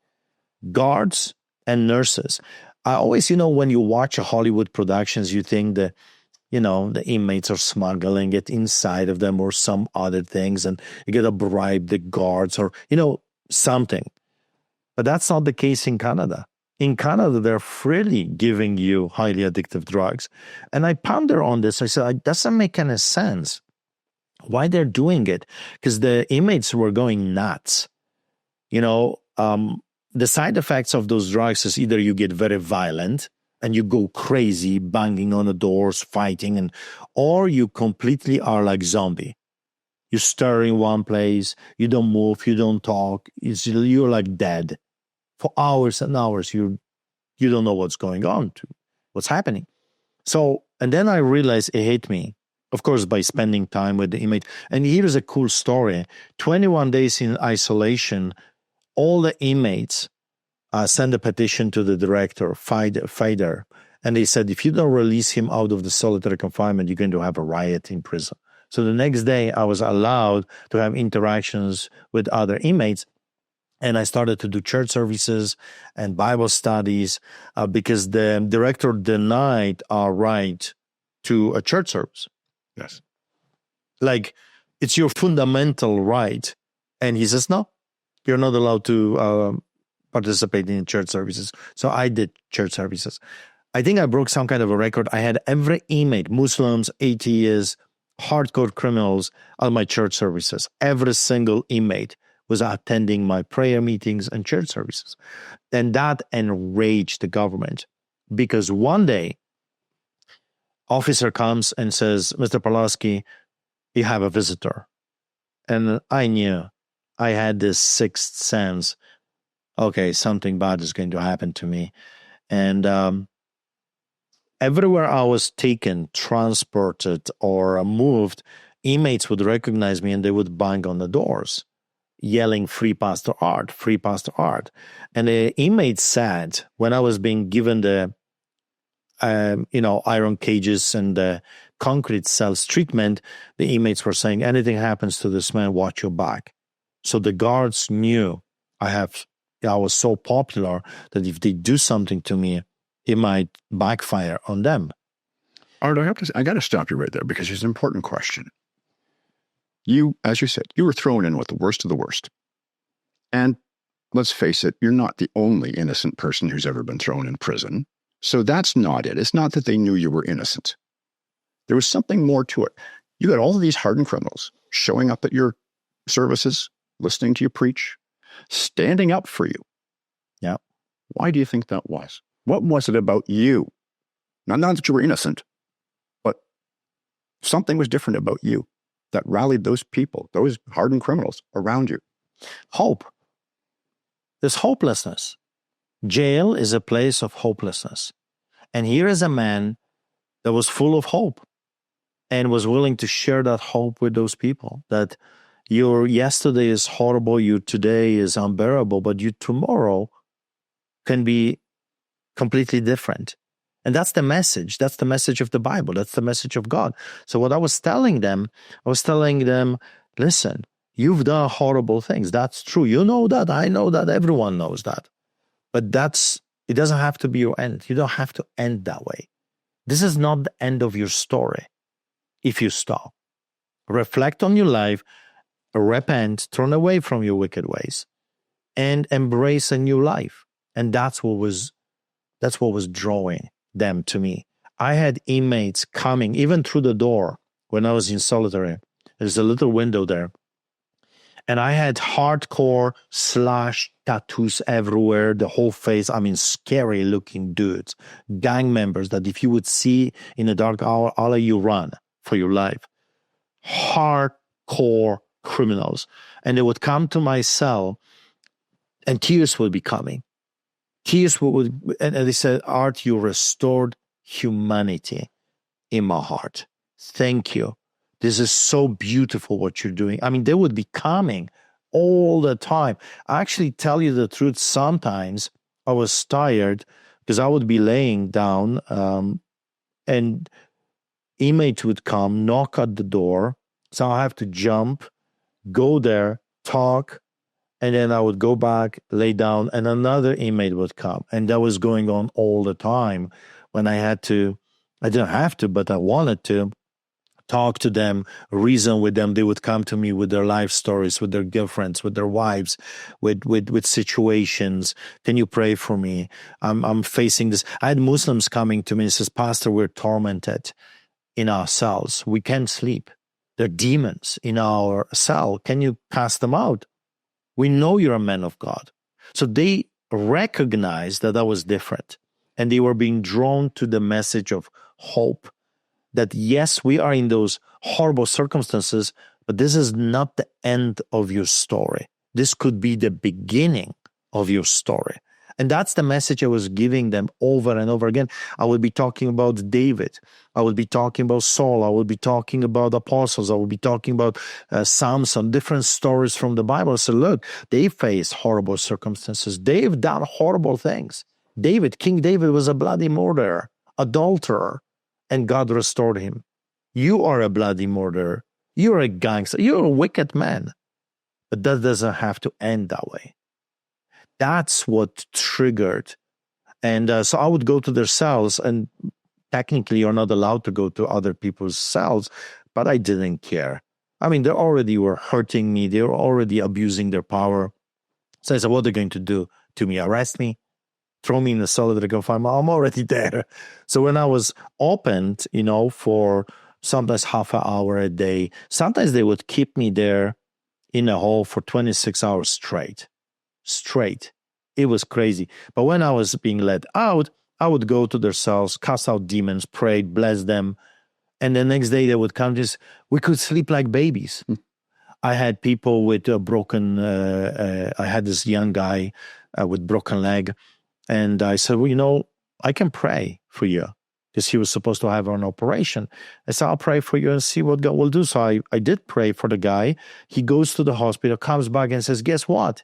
Guards and nurses. I always, when you watch Hollywood productions, you think that, the inmates are smuggling it inside of them or some other things, and you get to bribe the guards or, something. But that's not the case in Canada. In Canada, they're freely giving you highly addictive drugs. And I ponder on this. I said, it doesn't make any sense why they're doing it. Because the inmates were going nuts. The side effects of those drugs is either you get very violent and you go crazy, banging on the doors, fighting, or you completely are like zombie. You stir in one place, you don't move, you don't talk, you're like dead. For hours and hours, you don't know what's going on. what's happening. So, and then I realized it hit me, of course, by spending time with the inmate. And here's a cool story. 21 days in isolation, all the inmates sent a petition to the director, Fider, and they said, if you don't release him out of the solitary confinement, you're going to have a riot in prison. So the next day, I was allowed to have interactions with other inmates, and I started to do church services and Bible studies because the director denied our right to a church service. Yes. Like, it's your fundamental right. And he says, no, you're not allowed to participate in church services. So I did church services. I think I broke some kind of a record. I had every inmate, Muslims, atheists, hardcore criminals, at my church services. Every single inmate was attending my prayer meetings and church services. And that enraged the government because one day, officer comes and says, Mr. Pawlowski, you have a visitor. And I knew, I had this sixth sense, okay, something bad is going to happen to me. And everywhere I was taken, transported, or moved, inmates would recognize me and they would bang on the doors, yelling, free Pastor Art, free Pastor Art. And the inmates said, when I was being given the iron cages and the concrete cells treatment, the inmates were saying, anything happens to this man, watch your back. So the guards knew I was so popular that if they do something to me, it might backfire on them. Art, I got to stop you right there because it's an important question. You, as you said, you were thrown in with the worst of the worst. And let's face it, you're not the only innocent person who's ever been thrown in prison. So that's not it. It's not that they knew you were innocent. There was something more to it. You got all of these hardened criminals showing up at your services, listening to you preach, standing up for you. Yeah. Why do you think that was? What was it about you? Not that you were innocent, but something was different about you that rallied those people, those hardened criminals around you. Hope. There's hopelessness. Jail is a place of hopelessness. And here is a man that was full of hope and was willing to share that hope with those people, that your yesterday is horrible, your today is unbearable, but your tomorrow can be completely different. And that's the message. That's the message of the Bible. That's the message of God. So what I was telling them, listen, you've done horrible things. That's true. You know that. I know that. Everyone knows that. But it doesn't have to be your end. You don't have to end that way. This is not the end of your story if you stop. Reflect on your life, repent, turn away from your wicked ways, and embrace a new life. And that's what was drawing them to me. I had inmates coming, even through the door when I was in solitary. There's a little window there. And I had hardcore slash tattoos everywhere, the whole face. I mean, scary looking dudes, gang members that if you would see in a dark hour, I'll let you run for your life. Hardcore criminals. And they would come to my cell and tears would be coming. Tears would, and they said, Art, you restored humanity in my heart. Thank you. This is so beautiful what you're doing. I mean, they would be coming all the time. I actually tell you the truth, sometimes I was tired because I would be laying down and inmates would come, knock at the door. So I have to jump, go there, talk, and then I would go back, lay down, and another inmate would come. And that was going on all the time when I didn't have to, but I wanted to talk to them, reason with them. They would come to me with their life stories, with their girlfriends, with their wives, with situations. Can you pray for me? I'm facing this. I had Muslims coming to me and says, Pastor, we're tormented in our cells. We can't sleep. There are demons in our cell. Can you cast them out? We know you're a man of God. So they recognized that was different. And they were being drawn to the message of hope. That yes, we are in those horrible circumstances, but this is not the end of your story. This could be the beginning of your story. And that's the message I was giving them over and over again. I would be talking about David. I would be talking about Saul. I would be talking about apostles. I would be talking about Samson, different stories from the Bible. So look, they faced horrible circumstances. They've done horrible things. King David was a bloody murderer, adulterer, and God restored him. You are a bloody murderer. You're a gangster. You're a wicked man. But that doesn't have to end that way. That's what triggered. And so I would go to their cells, and technically you're not allowed to go to other people's cells, but I didn't care. I mean, they already were hurting me. They were already abusing their power. So I said, what are they going to do to me? Arrest me? Throw me in the solitary confinement? I'm already there. So when I was opened, for sometimes half an hour a day, sometimes they would keep me there in a hole for 26 hours straight. It was crazy. But when I was being let out, I would go to their cells, cast out demons, pray, bless them. And the next day they would come, we could sleep like babies. I had people with a broken, I had this young guy with broken leg. And I said, well, I can pray for you. Because he was supposed to have an operation. I said, I'll pray for you and see what God will do. So I did pray for the guy. He goes to the hospital, comes back and says, guess what?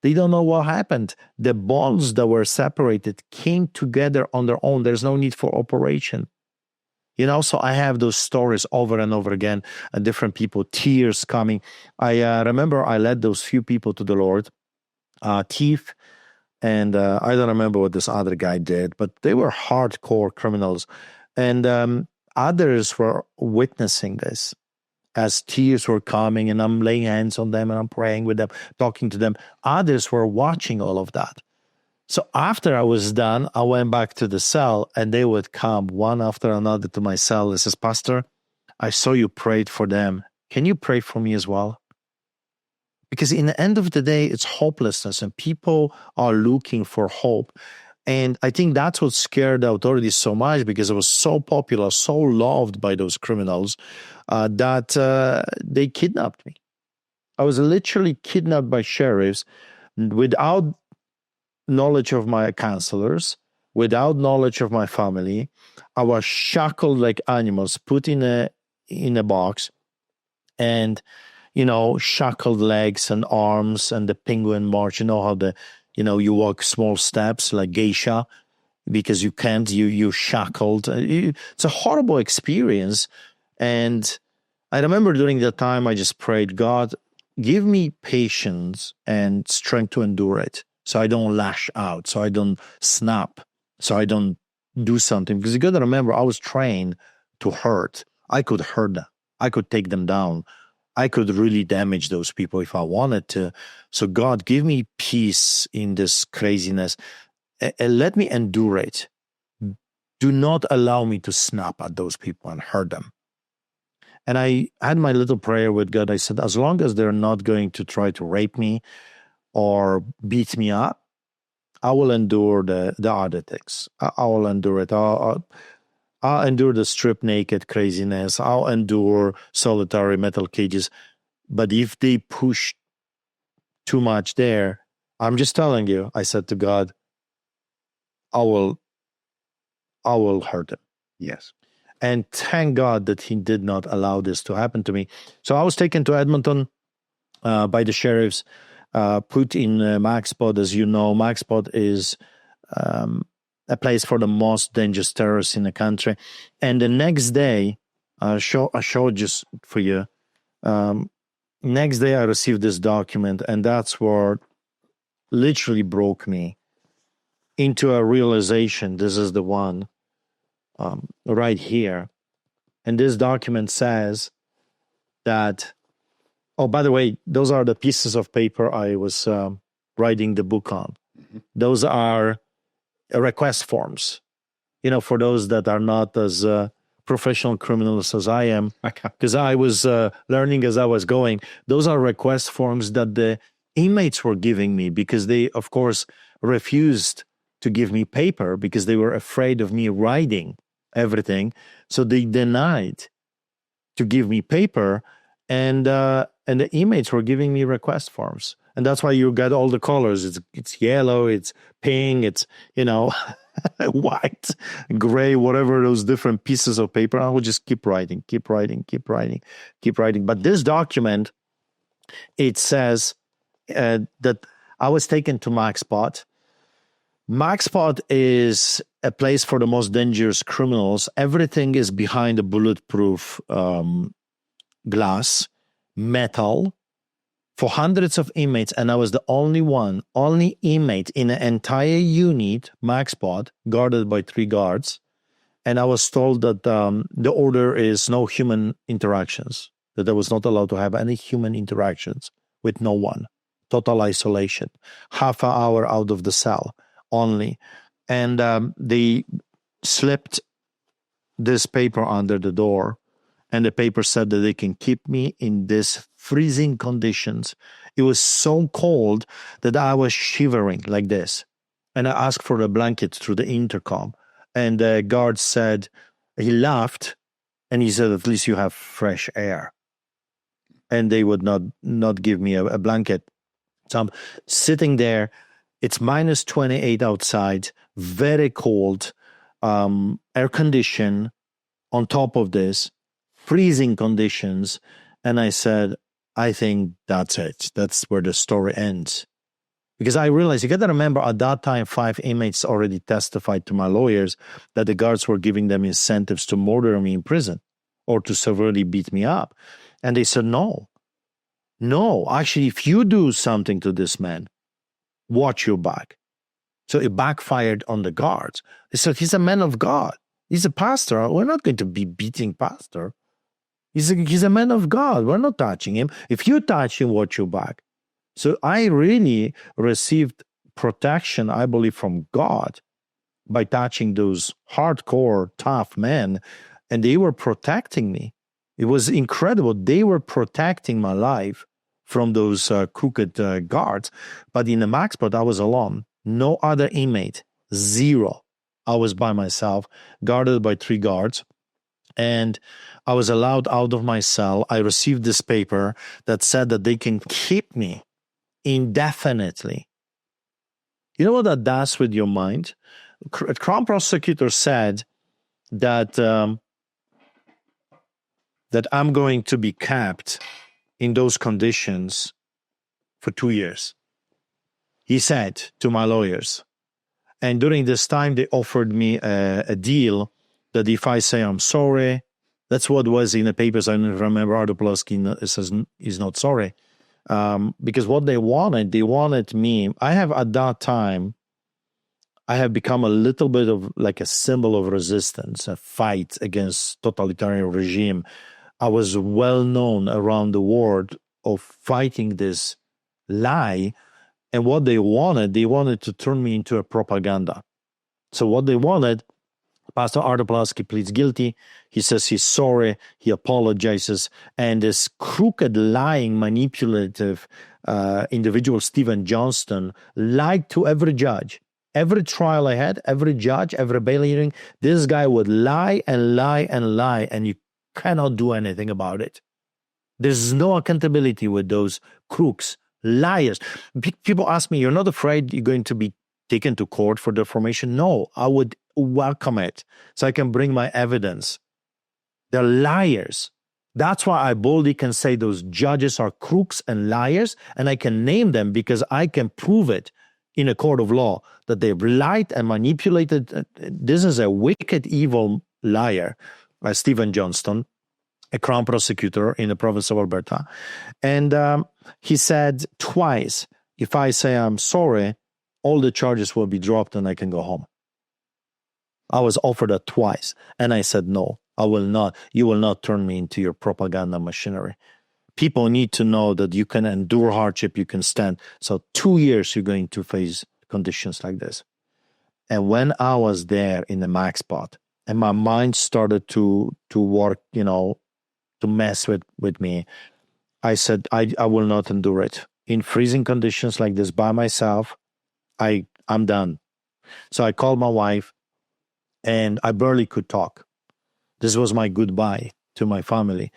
They don't know what happened. The bones that were separated came together on their own. There's no need for operation. So I have those stories over and over again, different people, tears coming. I remember I led those few people to the Lord, Thief, and I don't remember what this other guy did, but they were hardcore criminals. And others were witnessing this as tears were coming, and I'm laying hands on them and I'm praying with them, talking to them. Others were watching all of that. So after I was done, I went back to the cell, and they would come one after another to my cell and says, Pastor, I saw you prayed for them. Can you pray for me as well? Because in the end of the day, it's hopelessness, and people are looking for hope. And I think that's what scared the authorities so much, because it was so popular, so loved by those criminals, that they kidnapped me. I was literally kidnapped by sheriffs without knowledge of my counselors, without knowledge of my family. I was shackled like animals, put in a box, and shackled legs and arms, and the penguin march. You know how you walk small steps like geisha, because you can't, you're shackled. It's a horrible experience. And I remember during that time, I just prayed, God, give me patience and strength to endure it, so I don't lash out, so I don't snap, so I don't do something. Because you got to remember, I was trained to hurt. I could hurt them. I could take them down. I could really damage those people if I wanted to. So God, give me peace in this craziness. Let me endure it. Do not allow me to snap at those people and hurt them. And I had my little prayer with God. I said, as long as they're not going to try to rape me or beat me up, I will endure the other things. I will endure it. I'll endure the strip naked craziness. I'll endure solitary metal cages. But if they push too much there, I'm just telling you, I said to God, I will hurt them. Yes. And thank God that he did not allow this to happen to me. So I was taken to Edmonton by the sheriffs, put in MaxPod. As you know, MaxPod is a place for the most dangerous terrorists in the country. And the next day, I showed just for you. Next day, I received this document, and that's what literally broke me into a realization. This is the one right here. And this document says that, oh, by the way, those are the pieces of paper I was writing the book on. Mm-hmm. Those are request forms, for those that are not as professional criminals as I am, because I was learning as I was going. Those are request forms that the inmates were giving me, because they, of course, refused to give me paper because they were afraid of me writing everything. So they denied to give me paper, and the inmates were giving me request forms. And that's why you get all the colors. It's yellow, it's pink, it's, white, gray, whatever, those different pieces of paper. I would just keep writing. But this document, it says that I was taken to MaxPot. MaxPot is a place for the most dangerous criminals. Everything is behind a bulletproof glass, metal, for hundreds of inmates, and I was the only inmate in an entire unit, MaxPot, guarded by 3 guards. And I was told that the order is no human interactions, that I was not allowed to have any human interactions with no one. Total isolation. Half an hour out of the cell only. And they slipped this paper under the door, and the paper said that they can keep me in this freezing conditions. It was so cold that I was shivering like this. And I asked for a blanket through the intercom. And the guard said, he laughed, and he said, at least you have fresh air. And they would not give me a blanket. So I'm sitting there. It's minus 28 outside, very cold, air conditioned. On top of this, freezing conditions. And I said, I think that's it. That's where the story ends. Because I realized, you got to remember, at that time, 5 inmates already testified to my lawyers that the guards were giving them incentives to murder me in prison or to severely beat me up. And they said, no, actually, if you do something to this man, watch your back. So it backfired on the guards. They said, he's a man of God. He's a pastor. We're not going to be beating pastor. He's a man of God. We're not touching him. If you touch him, watch your back. So I really received protection, I believe, from God by touching those hardcore, tough men, and they were protecting me. It was incredible. They were protecting my life from those crooked guards. But in the MaxPot, I was alone. No other inmate. 0. I was by myself, guarded by 3 guards. And I was allowed out of my cell. I received this paper that said that they can keep me indefinitely. You know what that does with your mind? A Crown prosecutor said that that I'm going to be kept in those conditions for 2 years. He said to my lawyers. And during this time, they offered me a deal that if I say I'm sorry, that's what was in the papers. I don't remember. Artur Pawlowski says he's not sorry. Because what they wanted me. At that time, I have become a little bit of like a symbol of resistance, a fight against totalitarian regime. I was well known around the world of fighting this lie. And what they wanted to turn me into a propaganda. So what they wanted, Pastor Artur Pawlowski pleads guilty. He says he's sorry. He apologizes. And this crooked, lying, manipulative individual, Stephen Johnston, lied to every judge. Every trial I had, every judge, every bail hearing, this guy would lie and lie and lie, and you cannot do anything about it. There's no accountability with those crooks. Liars. People ask me, you're not afraid you're going to be taken to court for defamation? No, I would welcome it so I can bring my evidence. They're liars. That's why I boldly can say those judges are crooks and liars, and I can name them because I can prove it in a court of law that they've lied and manipulated. This is a wicked, evil liar, Stephen Johnston, a Crown prosecutor in the province of Alberta. And he said twice, if I say I'm sorry, all the charges will be dropped and I can go home. I was offered that twice. And I said, no, I will not. You will not turn me into your propaganda machinery. People need to know that you can endure hardship, you can stand. So 2 years you're going to face conditions like this. And when I was there in the MaxPot, and my mind started to work, to mess with me, I said, I will not endure it. In freezing conditions like this by myself, I'm done. So I called my wife, and I barely could talk. This was my goodbye to my family.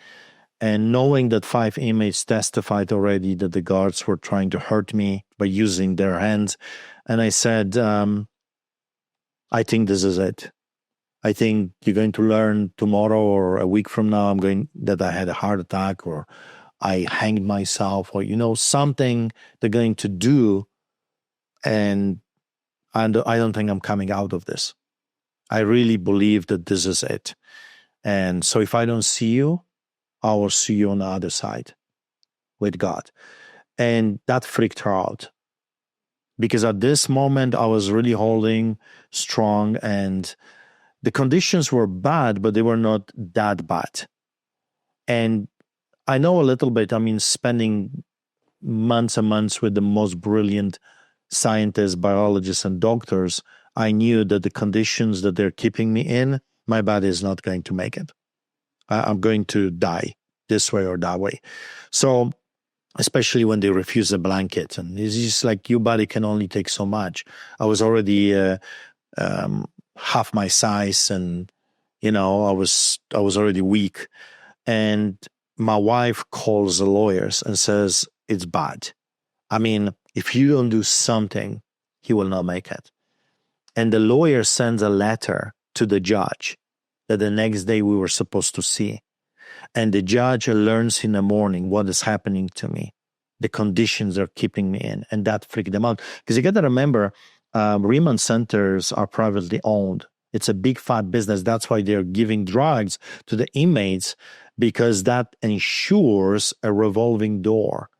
And knowing that 5 inmates testified already that the guards were trying to hurt me by using their hands. And I said, I think this is it. I think you're going to learn tomorrow or a week from now that I had a heart attack or I hanged myself or, something they're going to do. And I don't think I'm coming out of this. I really believe that this is it. And so if I don't see you, I will see you on the other side with God. And that freaked her out. Because at this moment, I was really holding strong and the conditions were bad, but they were not that bad. And I know a little bit, spending months and months with the most brilliant scientists, biologists, and doctors, I knew that the conditions that they're keeping me in, my body is not going to make it. I'm going to die this way or that way. So, especially when they refuse a blanket, and it's just like your body can only take so much. I was already half my size, and I was already weak. And my wife calls the lawyers and says it's bad. If you don't do something, he will not make it. And the lawyer sends a letter to the judge that the next day we were supposed to see. And the judge learns in the morning what is happening to me, the conditions they're keeping me in, and that freaked them out. Because you got to remember, remand centers are privately owned. It's a big fat business. That's why they're giving drugs to the inmates, because that ensures a revolving door,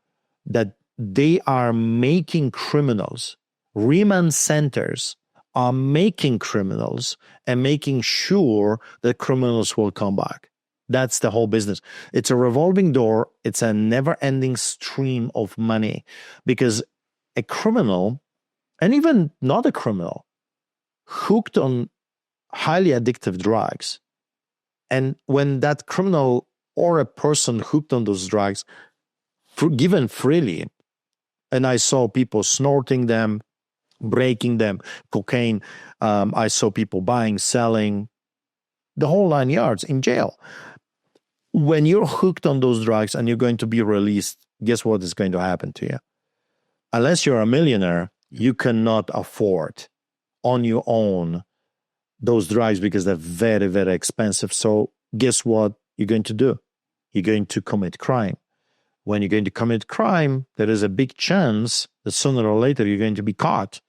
that they are making criminals. Remand centers are making criminals and making sure that criminals will come back. That's the whole business. It's a revolving door. It's a never-ending stream of money, because a criminal, and even not a criminal, hooked on highly addictive drugs, and when that criminal or a person hooked on those drugs, given freely, and I saw people snorting them, breaking them, cocaine, I saw people buying, selling, the whole 9 yards in jail. When you're hooked on those drugs and you're going to be released, guess what is going to happen to you? Unless you're a millionaire, you cannot afford on your own those drugs because they're very, very expensive. So guess what you're going to do? You're going to commit crime. When you're going to commit crime, there is a big chance that sooner or later you're going to be caught.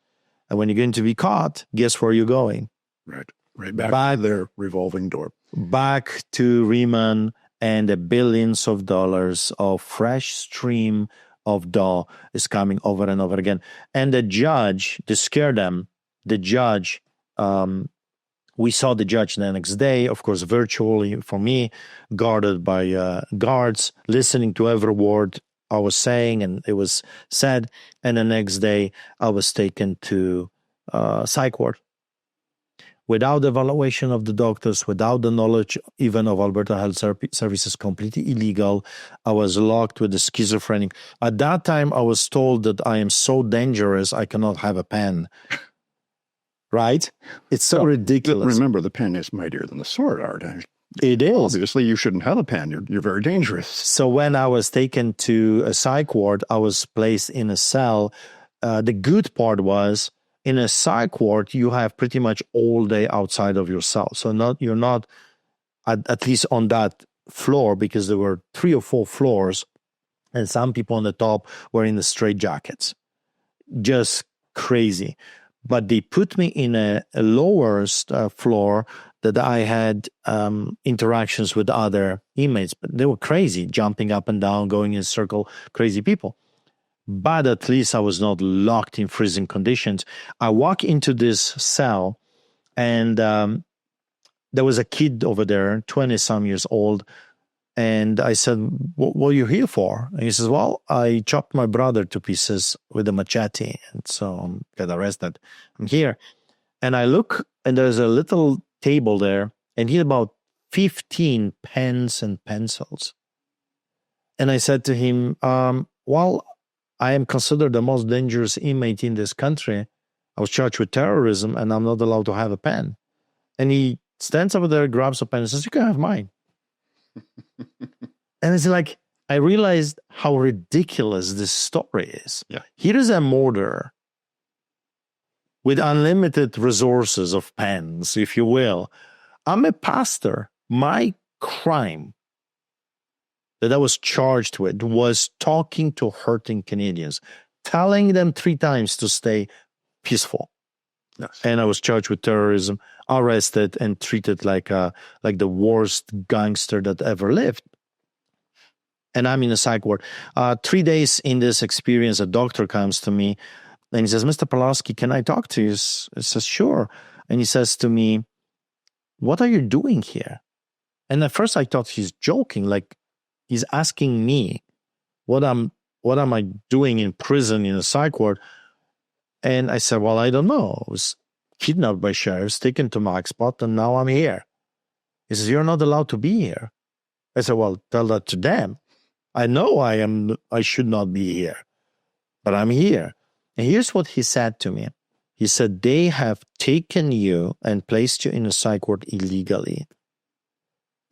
And when you're going to be caught, guess where you're going? Right back to their revolving door. Back to remand, and the billions of dollars of fresh stream of dough is coming over and over again. And the judge, to scare them, the judge, we saw the judge the next day, of course, virtually for me, guarded by guards, listening to every word I was saying, and it was said. And the next day, I was taken to psych ward. Without the evaluation of the doctors, without the knowledge even of Alberta Health Services, completely illegal. I was locked with the schizophrenic. At that time, I was told that I am so dangerous, I cannot have a pen. Right? It's so ridiculous. Remember, the pen is mightier than the sword, Art. It is. Obviously, you shouldn't have a pen. You're very dangerous. So when I was taken to a psych ward, I was placed in a cell. The good part was, in a psych ward, you have pretty much all day outside of your cell. So you're not, at least on that floor, because there were 3 or 4 floors, and some people on the top were in the straitjackets. Just crazy. But they put me in a lowest floor that I had interactions with other inmates. But they were crazy, jumping up and down, going in a circle, crazy people. But at least I was not locked in freezing conditions. I walk into this cell, and there was a kid over there, 20-some years old. And I said, what are you here for? And he says, well, I chopped my brother to pieces with a machete, and so I got arrested. I'm here. And I look, and there's a little table there, and he had about 15 pens and pencils. And I said to him, well, I am considered the most dangerous inmate in this country. I was charged with terrorism, and I'm not allowed to have a pen. And he stands over there, grabs a pen, and says, you can have mine. And it's like, I realized how ridiculous this story is. Yeah. Here is a murderer with unlimited resources of pens, if you will. I'm a pastor. My crime that I was charged with was talking to hurting Canadians, telling them 3 times to stay peaceful. Yes. And I was charged with terrorism, arrested, and treated like the worst gangster that ever lived. And I'm in a psych ward. 3 days in this experience, a doctor comes to me and he says, Mr. Pawlowski, can I talk to you? I says, sure. And he says to me, what are you doing here? And at first I thought he's joking, like he's asking me what am I doing in prison in a psych ward? And I said, well, I don't know. I was kidnapped by sheriffs, taken to Max Spot, and now I'm here. He says, you're not allowed to be here. I said, well, tell that to them. I know I should not be here, but I'm here. And here's what he said to me. He said, they have taken you and placed you in a psych ward illegally.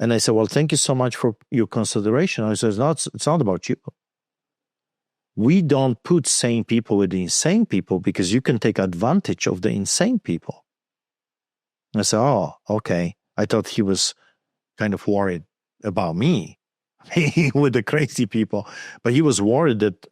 And I said, well, thank you so much for your consideration. I said, it's not about you. We don't put sane people with the insane people because you can take advantage of the insane people. And I said, oh, okay. I thought he was kind of worried about me with the crazy people. But he was worried that,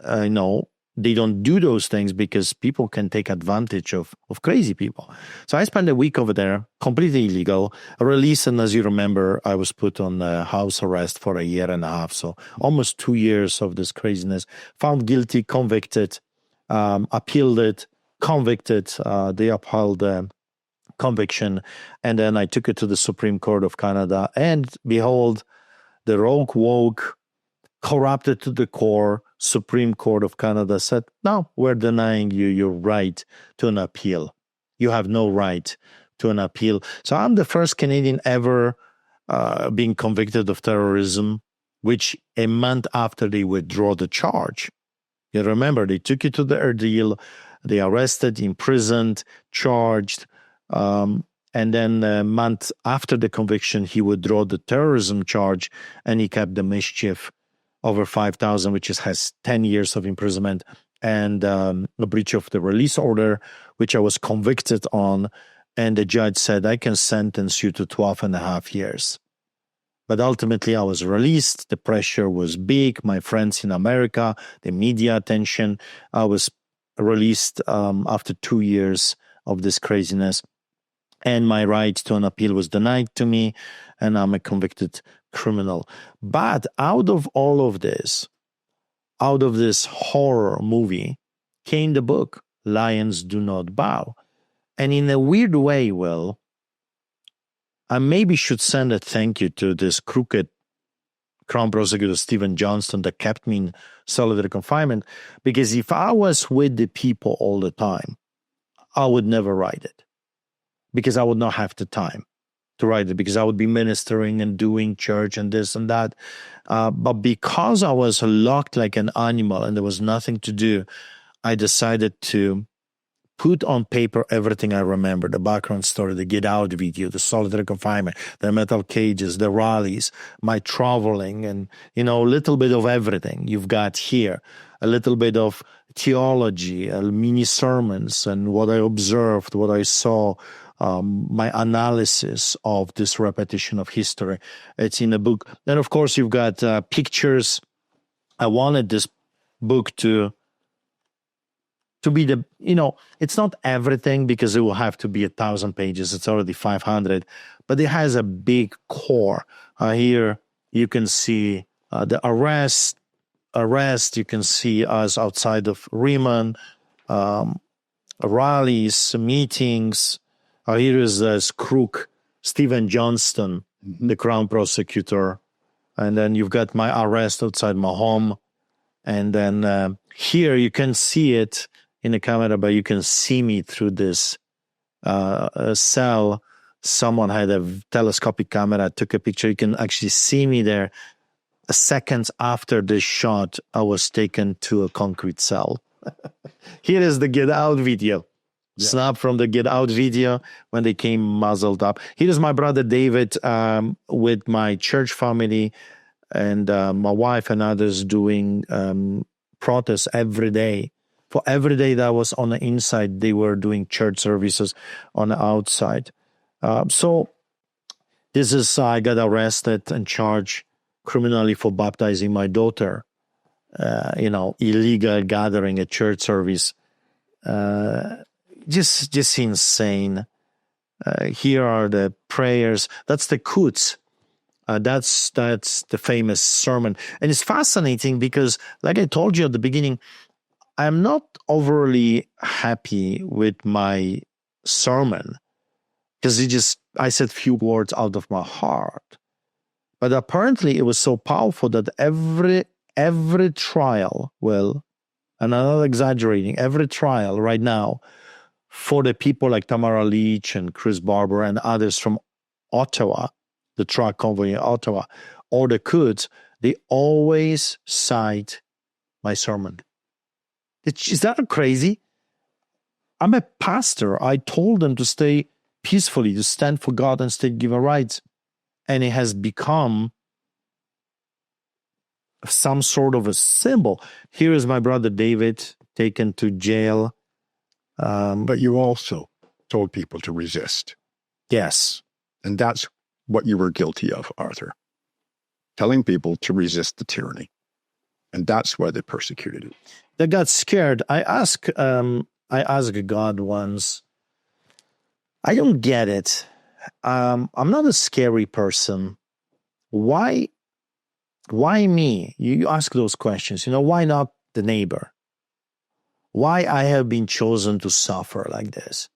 they don't do those things because people can take advantage of crazy people. So I spent a week over there, completely illegal, released, and as you remember, I was put on house arrest for 1.5 years. So almost 2 years of this craziness. Found guilty, convicted, appealed it, convicted. They upheld the conviction. And then I took it to the Supreme Court of Canada. And behold, the rogue woke, corrupted to the core Supreme Court of Canada said, no, we're denying you your right to an appeal. You have no right to an appeal. So I'm the first Canadian ever being convicted of terrorism, which a month after they withdraw the charge. You remember, they took you to the ordeal, they arrested, imprisoned, charged, and then a month after the conviction, he withdrew the terrorism charge and he kept the mischief over 5,000, which has 10 years of imprisonment, and a breach of the release order, which I was convicted on. And the judge said, I can sentence you to 12.5 years. But ultimately, I was released. The pressure was big. My friends in America, the media attention. I was released after 2 years of this craziness. And my right to an appeal was denied to me, and I'm a convicted criminal. But out of all of this, out of this horror movie, came the book, Lions Do Not Bow. And in a weird way, Will, I maybe should send a thank you to this crooked Crown Prosecutor Stephen Johnston that kept me in solitary confinement, because if I was with the people all the time, I would never write it, because I would not have the time to write it, because I would be ministering and doing church and this and that. But because I was locked like an animal and there was nothing to do, I decided to put on paper everything I remember, the background story, the Get Out video, the solitary confinement, the metal cages, the rallies, my traveling, and, a little bit of everything you've got here. A little bit of theology, mini sermons, and what I observed, what I saw, my analysis of this repetition of history. It's in a book. Then, of course, you've got pictures. I wanted this book to be the, it's not everything, because it will have to be 1,000 pages. It's already 500, but it has a big core. Here you can see the arrest. You can see us outside of Riemann, rallies, meetings. Here is this crook, Stephen Johnston, the Crown Prosecutor. And then you've got my arrest outside my home. And then here you can see it in the camera, but you can see me through this cell. Someone had a telescopic camera, took a picture. You can actually see me there. Seconds after this shot, I was taken to a concrete cell. Here is the Get Out video. Yeah. Snap from the Get Out video when they came muzzled up. Here is my brother David with my church family and my wife and others doing protests every day. For every day that was on the inside, they were doing church services on the outside. So this is, I got arrested and charged criminally for baptizing my daughter, illegal gathering at church service. Just insane. Here are the prayers. That's the Coutts. That's the famous sermon. And it's fascinating because, like I told you at the beginning, I'm not overly happy with my sermon because I said few words out of my heart. But apparently it was so powerful that every trial, and I'm not exaggerating, every trial right now for the people like Tamara, Lich and Chris Barber and others from Ottawa, the truck convoy in Ottawa, or the Coutts, they always cite my sermon. Is that crazy? I'm a pastor. I told them to stay peacefully, to stand for God and state given rights. And it has become some sort of a symbol. Here is my brother David taken to jail. But you also told people to resist. Yes. And that's what you were guilty of, Arthur. Telling people to resist the tyranny. And that's why they persecuted it. They got scared. I asked God once, I don't get it. I'm not a scary person. Why me? You ask those questions. Why not the neighbor? Why I have been chosen to suffer like this?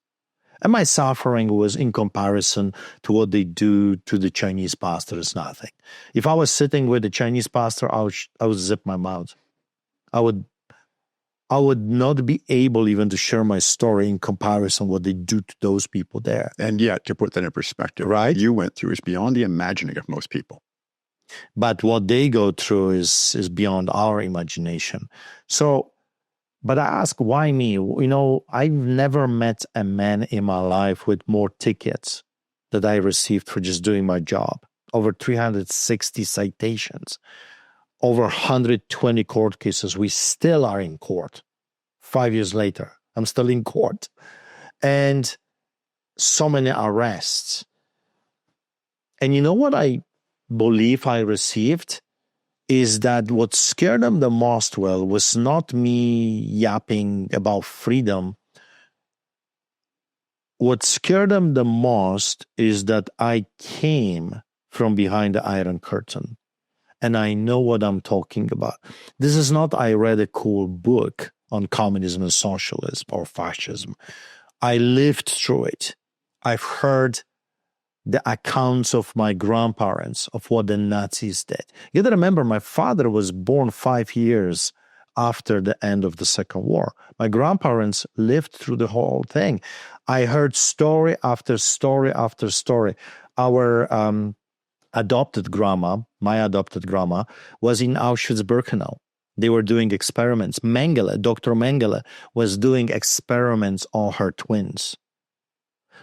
And my suffering was in comparison to what they do to the Chinese pastor is nothing. If I was sitting with the Chinese pastor, I would zip my mouth. I would not be able even to share my story in comparison what they do to those people there. And yet, to put that in perspective, right? You went through is beyond the imagining of most people. But what they go through is beyond our imagination. So, but I ask, why me? I've never met a man in my life with more tickets that I received for just doing my job. Over 360 citations. Over 120 court cases. We still are in court. 5 years later, I'm still in court. And so many arrests. And you know what I believe I received? Is that what scared them the most, was not me yapping about freedom. What scared them the most is that I came from behind the Iron Curtain. And I know what I'm talking about. This is not, I read a cool book on communism and socialism or fascism. I lived through it. I've heard the accounts of my grandparents of what the Nazis did. You got to remember, my father was born 5 years after the end of the Second War. My grandparents lived through the whole thing. I heard story after story after story. Our adopted grandma, my adopted grandma, was in Auschwitz-Birkenau. They were doing experiments. Dr. Mengele was doing experiments on her twins.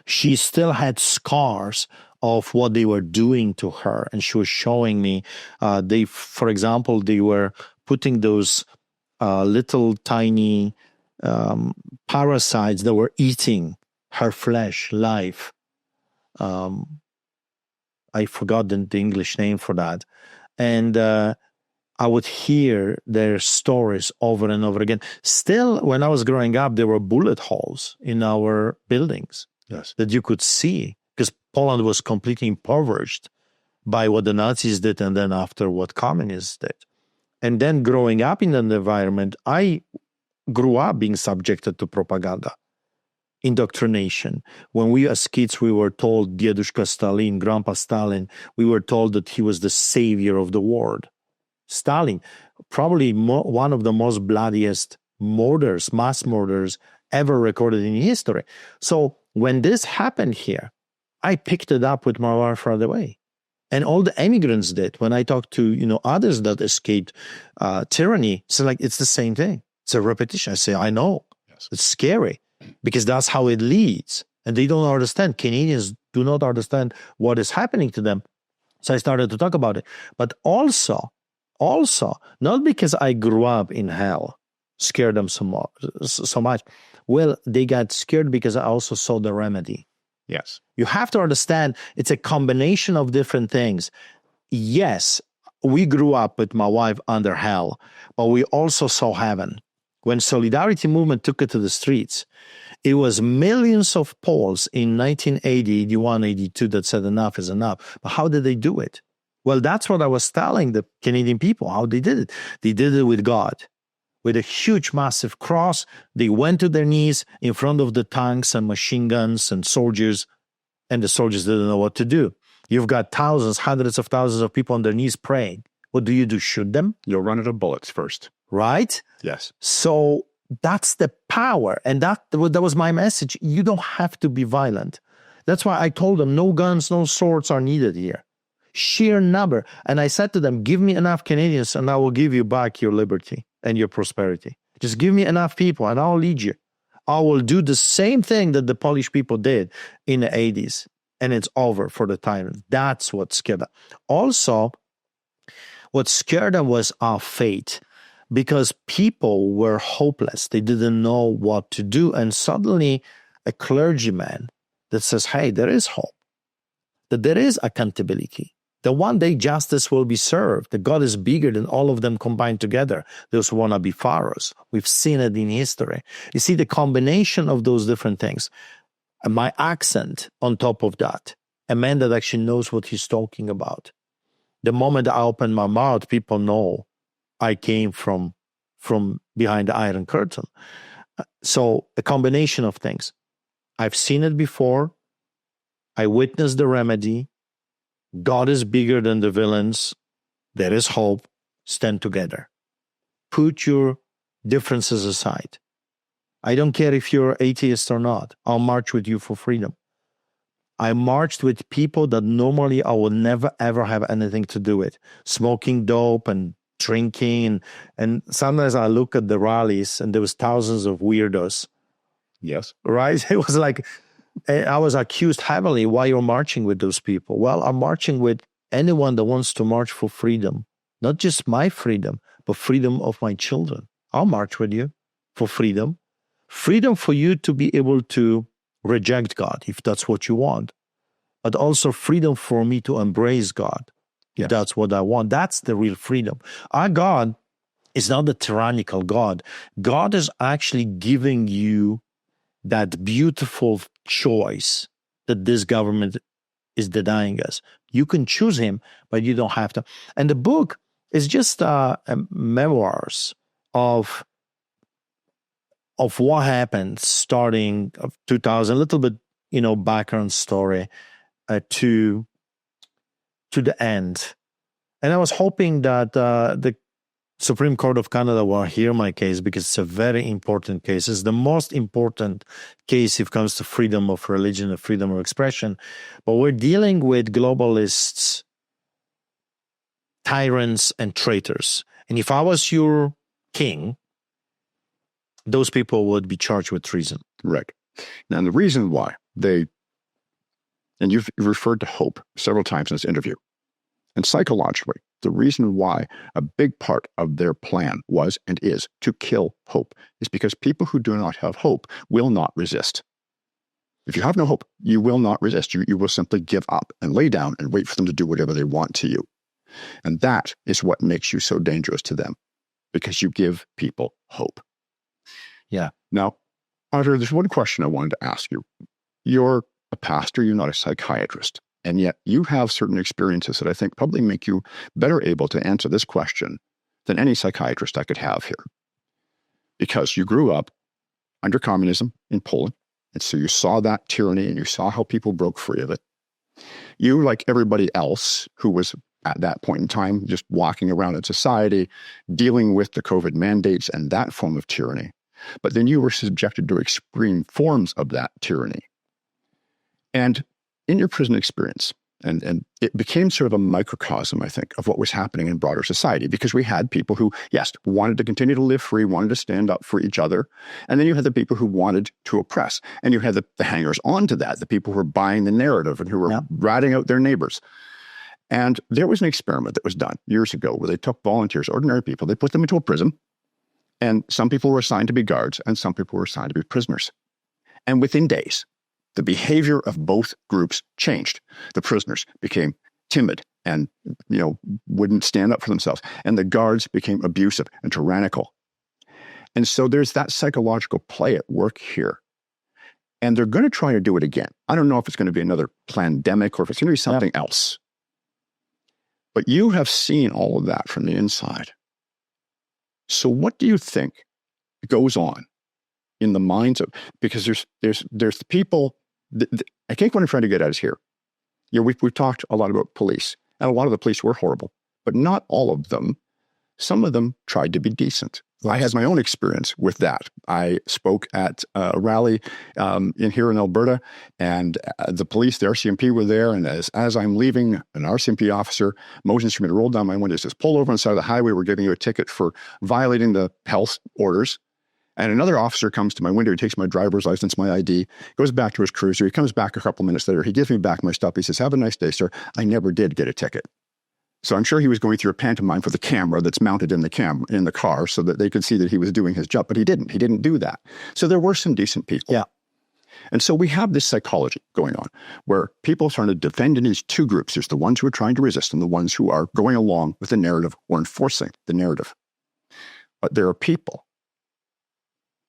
She still had scars of what they were doing to her. And she was showing me, for example, they were putting those little tiny parasites that were eating her flesh live. I forgot the English name for that. And I would hear their stories over and over again. Still, when I was growing up, there were bullet holes in our buildings. Yes. That you could see, because Poland was completely impoverished by what the Nazis did and then after what communists did. And then growing up in that environment, I grew up being subjected to propaganda, indoctrination. When we as kids, we were told Diedushka Stalin, Grandpa Stalin, we were told that he was the savior of the world. Stalin, probably one of the most bloodiest murders, mass murders ever recorded in history. So when this happened here, I picked it up with my wife right away. And all the immigrants did. When I talked to, others that escaped tyranny, it's the same thing. It's a repetition. I say, I know. Yes. It's scary because that's how it leads. And they don't understand. Canadians do not understand what is happening to them. So I started to talk about it. But also, not because I grew up in hell, scared them so much. Well, they got scared because I also saw the remedy. Yes. You have to understand it's a combination of different things. Yes, we grew up with my wife under hell, but we also saw heaven. When Solidarity movement took it to the streets, it was millions of Poles in 1980, 81, 82 that said enough is enough. But how did they do it? Well, that's what I was telling the Canadian people, how they did it. They did it with God. With a huge, massive cross, they went to their knees in front of the tanks and machine guns and soldiers, and the soldiers didn't know what to do. You've got thousands, hundreds of thousands of people on their knees praying. What do? Shoot them? You'll run out of bullets first. Right? Yes. So that's the power. And that was my message. You don't have to be violent. That's why I told them no guns, no swords are needed here. Sheer number. And I said to them, give me enough Canadians and I will give you back your liberty and your prosperity. Just give me enough people and I'll lead you. I will do the same thing that the Polish people did in the 80s. And it's over for the tyrant. That's what scared them. Also, what scared them was our fate. Because people were hopeless. They didn't know what to do. And suddenly a clergyman that says, hey, there is hope. That there is accountability. That one day justice will be served. That God is bigger than all of them combined together. Those who want to be pharaohs. We've seen it in history. You see the combination of those different things. And my accent on top of that. A man that actually knows what he's talking about. The moment I open my mouth, people know I came from behind the Iron Curtain. So a combination of things. I've seen it before. I witnessed the remedy. God is bigger than the villains. There is hope. Stand together. Put your differences aside. I don't care if you're atheist or not. I'll march with you for freedom. I marched with people that normally I would never, ever have anything to do with. Smoking dope and drinking. And sometimes I look at the rallies and there was thousands of weirdos. Yes. Right? It was like, I was accused heavily, why you're marching with those people? Well, I'm marching with anyone that wants to march for freedom. Not just my freedom, but freedom of my children. I'll march with you for freedom. Freedom for you to be able to reject God, if that's what you want. But also freedom for me to embrace God. Yes. That's what I want. That's the real freedom. Our God is not a tyrannical God. God is actually giving you that beautiful choice that this government is denying us. You can choose him, but you don't have to. And the book is just memoirs of what happened starting of 2000, a little bit, background story to the end. And I was hoping that the Supreme Court of Canada will hear my case because it's a very important case. It's the most important case if it comes to freedom of religion and freedom of expression. But we're dealing with globalists, tyrants, and traitors. And if I was your king, those people would be charged with treason. Right. Now, the reason why and you've referred to hope several times in this interview, and psychologically, the reason why a big part of their plan was and is to kill hope is because people who do not have hope will not resist. If you have no hope, you will not resist. You will simply give up and lay down and wait for them to do whatever they want to you. And that is what makes you so dangerous to them, because you give people hope. Yeah. Now, Artur, there's one question I wanted to ask you. You're a pastor, you're not a psychiatrist. And yet you have certain experiences that I think probably make you better able to answer this question than any psychiatrist I could have here. Because you grew up under communism in Poland, and so you saw that tyranny and you saw how people broke free of it. You, like everybody else who was at that point in time just walking around in society, dealing with the COVID mandates and that form of tyranny. But then you were subjected to extreme forms of that tyranny. And in your prison experience, and it became sort of a microcosm, I think, of what was happening in broader society, because we had people who, yes, wanted to continue to live free, wanted to stand up for each other. And then you had the people who wanted to oppress. And you had the hangers on to that, the people who were buying the narrative and who were ratting out their neighbors. And there was an experiment that was done years ago where they took volunteers, ordinary people, they put them into a prison, and some people were assigned to be guards and some people were assigned to be prisoners. And within days, the behavior of both groups changed. The prisoners became timid and, wouldn't stand up for themselves. And the guards became abusive and tyrannical. And so there's that psychological play at work here. And they're going to try to do it again. I don't know if it's going to be another pandemic or if it's going to be something else. But you have seen all of that from the inside. So what do you think goes on in the minds of, because there's people, I think what I'm trying to get at is here. We've talked a lot about police, and a lot of the police were horrible, but not all of them. Some of them tried to be decent. I had my own experience with that. I spoke at a rally here in Alberta, and the police, the RCMP were there. And as I'm leaving, an RCMP officer motions for me to roll down my window. He says, pull over on the side of the highway. We're giving you a ticket for violating the health orders. And another officer comes to my window. He takes my driver's license, my ID, goes back to his cruiser. He comes back a couple minutes later. He gives me back my stuff. He says, have a nice day, sir. I never did get a ticket. So I'm sure he was going through a pantomime for the camera that's mounted in the car so that they could see that he was doing his job, but he didn't. He didn't do that. So there were some decent people. Yeah. And so we have this psychology going on where people are trying to defend in these two groups. There's the ones who are trying to resist and the ones who are going along with the narrative or enforcing the narrative. But there are people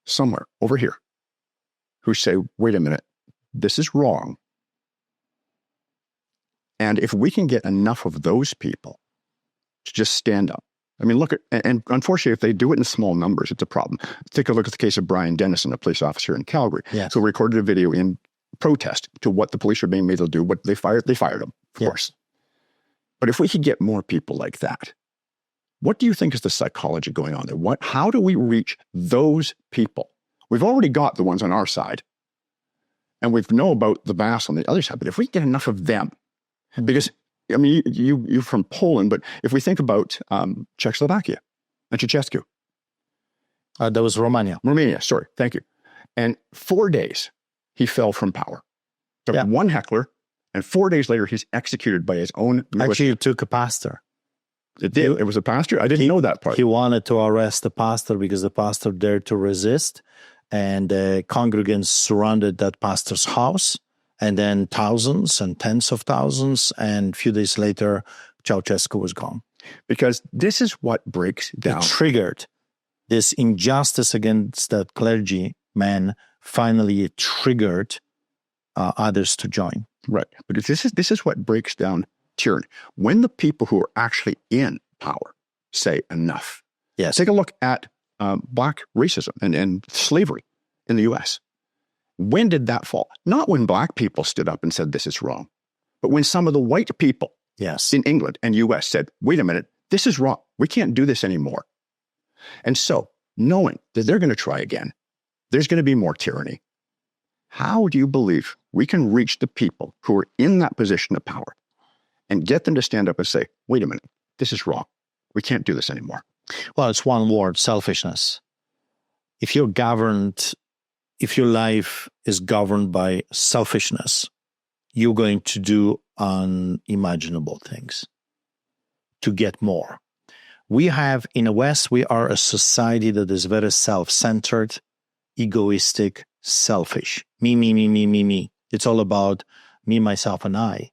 somewhere over here who say, wait a minute, this is wrong. And if we can get enough of those people to just stand up, I mean, look at, and unfortunately, if they do it in small numbers, it's a problem. Take a look at the case of Brian Dennison, a police officer in Calgary, who recorded a video in protest to what the police are being made to do. What they fired him, of course. But if we could get more people like that, what do you think is the psychology going on there? How do we reach those people? We've already got the ones on our side, and we know about the mass on the other side. But if we get enough of them, because, I mean, you're from Poland, but if we think about Czechoslovakia and Ceausescu. That was Romania. Romania, sorry, thank you. And 4 days, he fell from power. Took one heckler, and 4 days later, he's executed by his own militia. Actually, it took a pastor. It did? It was a pastor? I didn't know that part. He wanted to arrest the pastor because the pastor dared to resist, and congregants surrounded that pastor's house. And then thousands and tens of thousands, and a few days later, Ceausescu was gone. Because this is what breaks down. It triggered this injustice against the clergy man. Finally, it triggered others to join. Right. But this is what breaks down tyranny. When the people who are actually in power say enough. Yes. Take a look at black racism and slavery in the U.S. When did that fall? Not when black people stood up and said, this is wrong, but when some of the white people in England and U.S. said, wait a minute, this is wrong. We can't do this anymore. And so, knowing that they're going to try again, there's going to be more tyranny. How do you believe we can reach the people who are in that position of power and get them to stand up and say, wait a minute, this is wrong. We can't do this anymore? Well, it's one word, selfishness. If your life is governed by selfishness, you're going to do unimaginable things to get more. We have, in the West, we are a society that is very self-centered, egoistic, selfish. Me, me, me, me, me, me. It's all about me, myself, and I.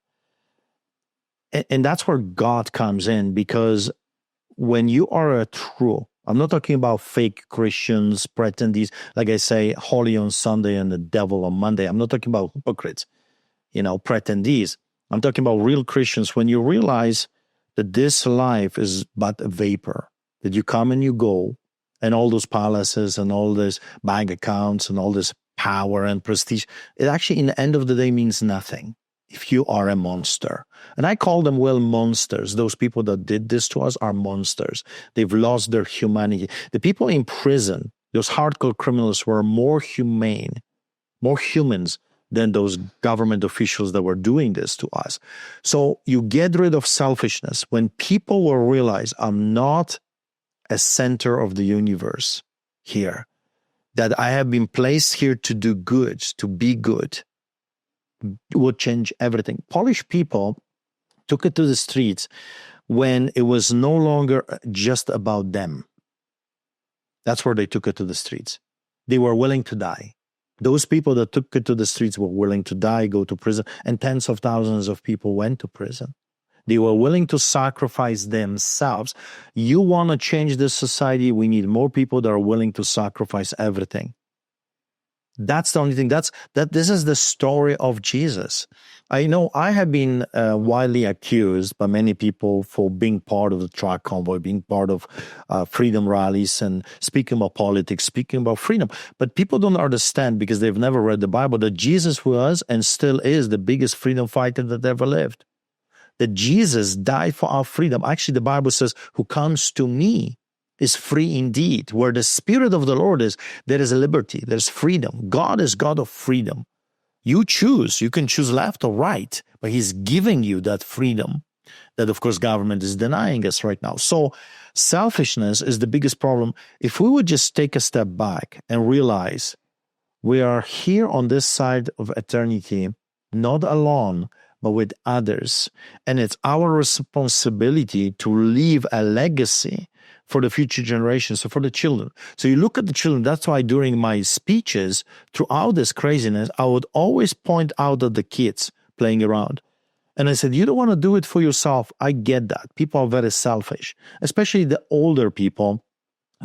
And that's where God comes in, because when you are a true, I'm not talking about fake Christians, pretendees, like I say, holy on Sunday and the devil on Monday. I'm not talking about hypocrites, pretendees. I'm talking about real Christians. When you realize that this life is but a vapor, that you come and you go, and all those palaces and all these bank accounts and all this power and prestige, it actually, in the end of the day, means nothing if you are a monster. And I call them, monsters. Those people that did this to us are monsters. They've lost their humanity. The people in prison, those hardcore criminals, were more humane, more humans than those government officials that were doing this to us. So you get rid of selfishness. When people will realize, I'm not a center of the universe here, that I have been placed here to do good, to be good, would change everything. Polish people took it to the streets when it was no longer just about them. That's where they took it to the streets. They were willing to die. Those people that took it to the streets were willing to die, go to prison, and tens of thousands of people went to prison. They were willing to sacrifice themselves. You want to change this society, we need more people that are willing to sacrifice everything. That's the only thing. This is the story of Jesus. I know I have been widely accused by many people for being part of the truck convoy, being part of freedom rallies and speaking about politics, speaking about freedom. But people don't understand, because they've never read the Bible, that Jesus was and still is the biggest freedom fighter that ever lived. That Jesus died for our freedom. Actually, the Bible says, who comes to me is free indeed. Where the Spirit of the Lord is, there is liberty, there's freedom. God is God of freedom. You choose. You can choose left or right, but He's giving you that freedom that, of course, government is denying us right now. So selfishness is the biggest problem. If we would just take a step back and realize we are here on this side of eternity, not alone, but with others. And it's our responsibility to leave a legacy for the future generations, so for the children. So you look at the children. That's why during my speeches, throughout this craziness, I would always point out at the kids playing around. And I said, you don't want to do it for yourself. I get that. People are very selfish, especially the older people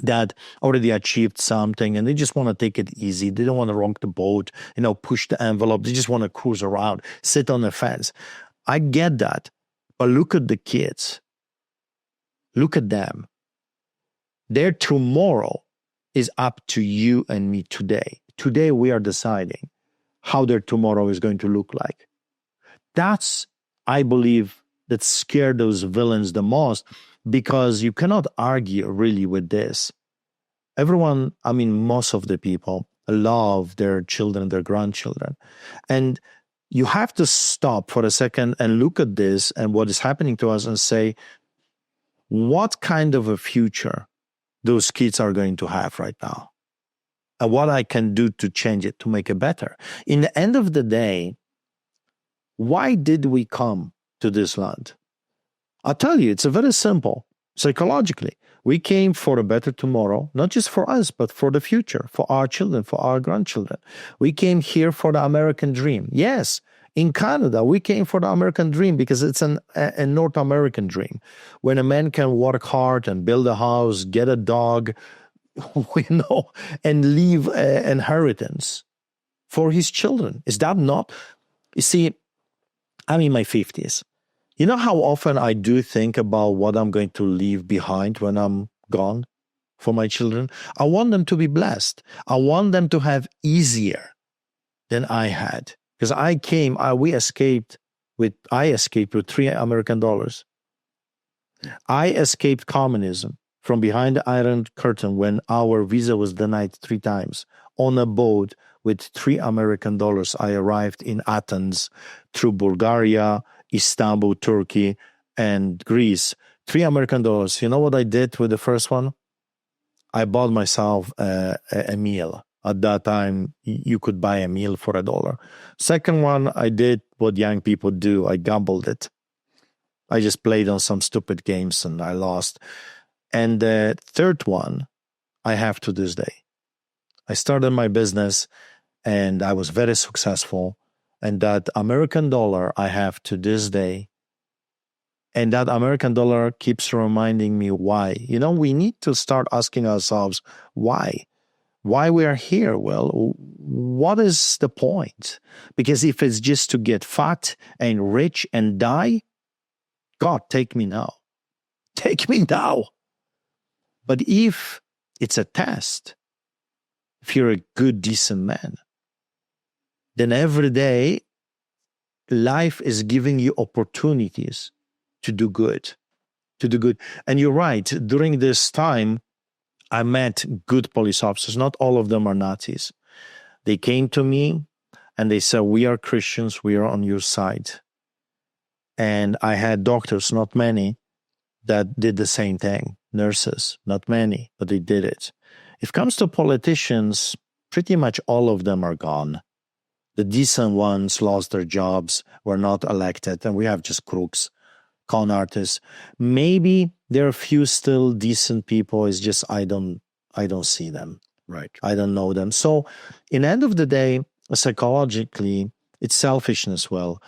that already achieved something and they just want to take it easy. They don't want to rock the boat, push the envelope. They just want to cruise around, sit on the fence. I get that. But look at the kids. Look at them. Their tomorrow is up to you and me today. Today we are deciding how their tomorrow is going to look like. That's, I believe, that scared those villains the most, because you cannot argue really with this. Everyone, most of the people love their children, their grandchildren. And you have to stop for a second and look at this and what is happening to us and say, what kind of a future those kids are going to have right now? And what I can do to change it, to make it better. In the end of the day, why did we come to this land? I'll tell you, it's very simple. Psychologically, we came for a better tomorrow, not just for us, but for the future, for our children, for our grandchildren. We came here for the American dream. Yes, in Canada, we came for the American dream because it's a North American dream. When a man can work hard and build a house, get a dog, and leave an inheritance for his children. Is that not? You see, I'm in my 50s. You know how often I do think about what I'm going to leave behind when I'm gone for my children? I want them to be blessed. I want them to have easier than I had. Because I escaped with $3 American. I escaped communism from behind the Iron Curtain when our visa was denied 3 times. On a boat with $3 American, I arrived in Athens through Bulgaria, Istanbul, Turkey, and Greece. $3 American. You know what I did with the first one? I bought myself a meal. At that time, you could buy a meal for $1. Second one, I did what young people do. I gambled it. I just played on some stupid games and I lost. And the third one, I have to this day. I started my business and I was very successful. And that American dollar I have to this day. And that American dollar keeps reminding me why. We need to start asking ourselves why. Why we are here? Well, what is the point? Because if it's just to get fat and rich and die, God, take me now. Take me now. But if it's a test, if you're a good, decent man, then every day life is giving you opportunities to do good. And you're right, during this time, I met good police officers. Not all of them are Nazis. They came to me and they said, we are Christians, we are on your side. And I had doctors, not many, that did the same thing. Nurses, not many, but they did it. If it comes to politicians, pretty much all of them are gone. The decent ones lost their jobs, were not elected, and we have just crooks con artists. Maybe there are a few still decent people. It's just I don't see them. Right. I don't know them. So, in the end of the day, psychologically, it's selfishness. Well,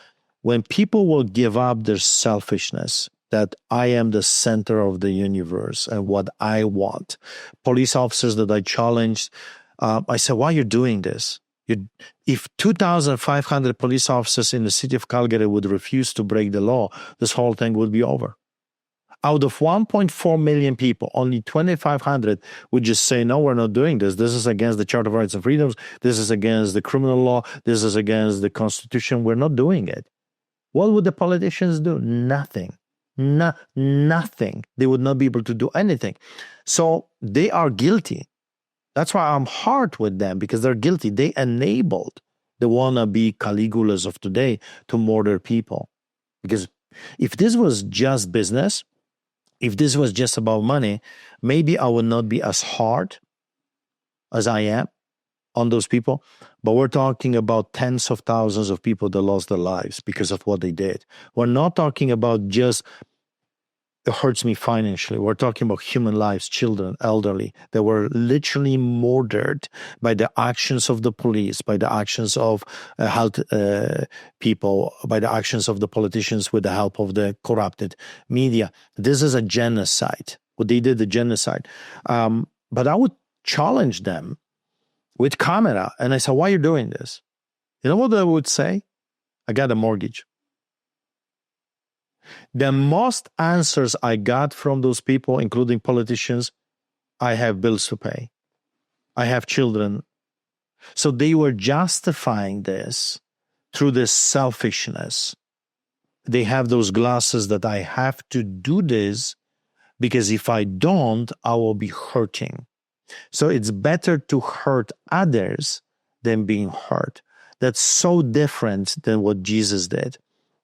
when people will give up their selfishness, that I am the center of the universe and what I want. Police officers that I challenged, I said, why are you doing this? If 2,500 police officers in the city of Calgary would refuse to break the law, this whole thing would be over. Out of 1.4 million people, only 2,500 would just say, no, we're not doing this. This is against the Charter of Rights and Freedoms. This is against the criminal law. This is against the Constitution. We're not doing it. What would the politicians do? Nothing. Nothing. They would not be able to do anything. So they are guilty. That's why I'm hard with them, because they're guilty. They enabled the wannabe Caligulas of today to murder people. Because if this was just business, if this was just about money, maybe I would not be as hard as I am on those people. But we're talking about tens of thousands of people that lost their lives because of what they did. We're not talking about just, it hurts me financially. We're talking about human lives, children, elderly, that were literally murdered by the actions of the police, by the actions of health people, by the actions of the politicians with the help of the corrupted media. This is a genocide. What they did, the genocide. But I would challenge them with camera. And I said, why are you doing this? You know what I would say? I got a mortgage. The most answers I got from those people, including politicians, I have bills to pay. I have children. So they were justifying this through this selfishness. They have those glasses that I have to do this because if I don't, I will be hurting. So it's better to hurt others than being hurt. That's so different than what Jesus did.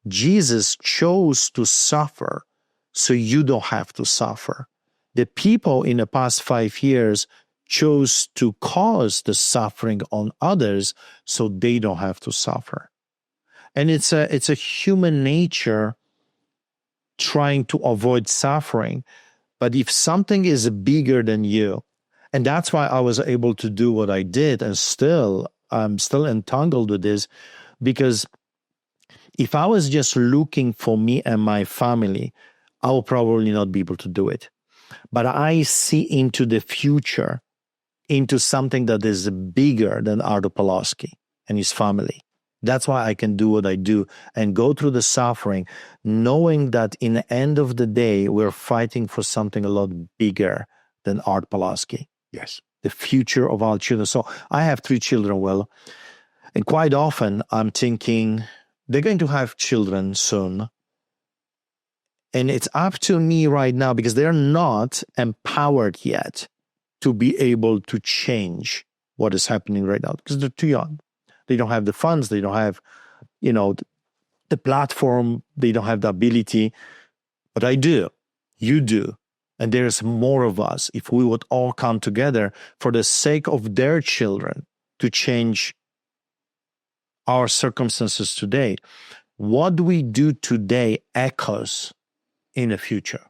Jesus chose to suffer so you don't have to suffer. The people in the past 5 years chose to cause the suffering on others so they don't have to suffer. And it's a human nature trying to avoid suffering. But if something is bigger than you, and that's why I was able to do what I did, and I'm still entangled with this, because if I was just looking for me and my family, I will probably not be able to do it. But I see into the future, into something that is bigger than Artur Pawlowski and his family. That's why I can do what I do and go through the suffering, knowing that in the end of the day, we're fighting for something a lot bigger than Artur Pawlowski. Yes. The future of our children. So I have 3 children, Will, and quite often I'm thinking they're going to have children soon. And it's up to me right now, because they're not empowered yet to be able to change what is happening right now, because they're too young. They don't have the funds. They don't have, the platform. They don't have the ability. But I do. You do. And there's more of us. If we would all come together for the sake of their children to change our circumstances today, what we do today echoes in the future.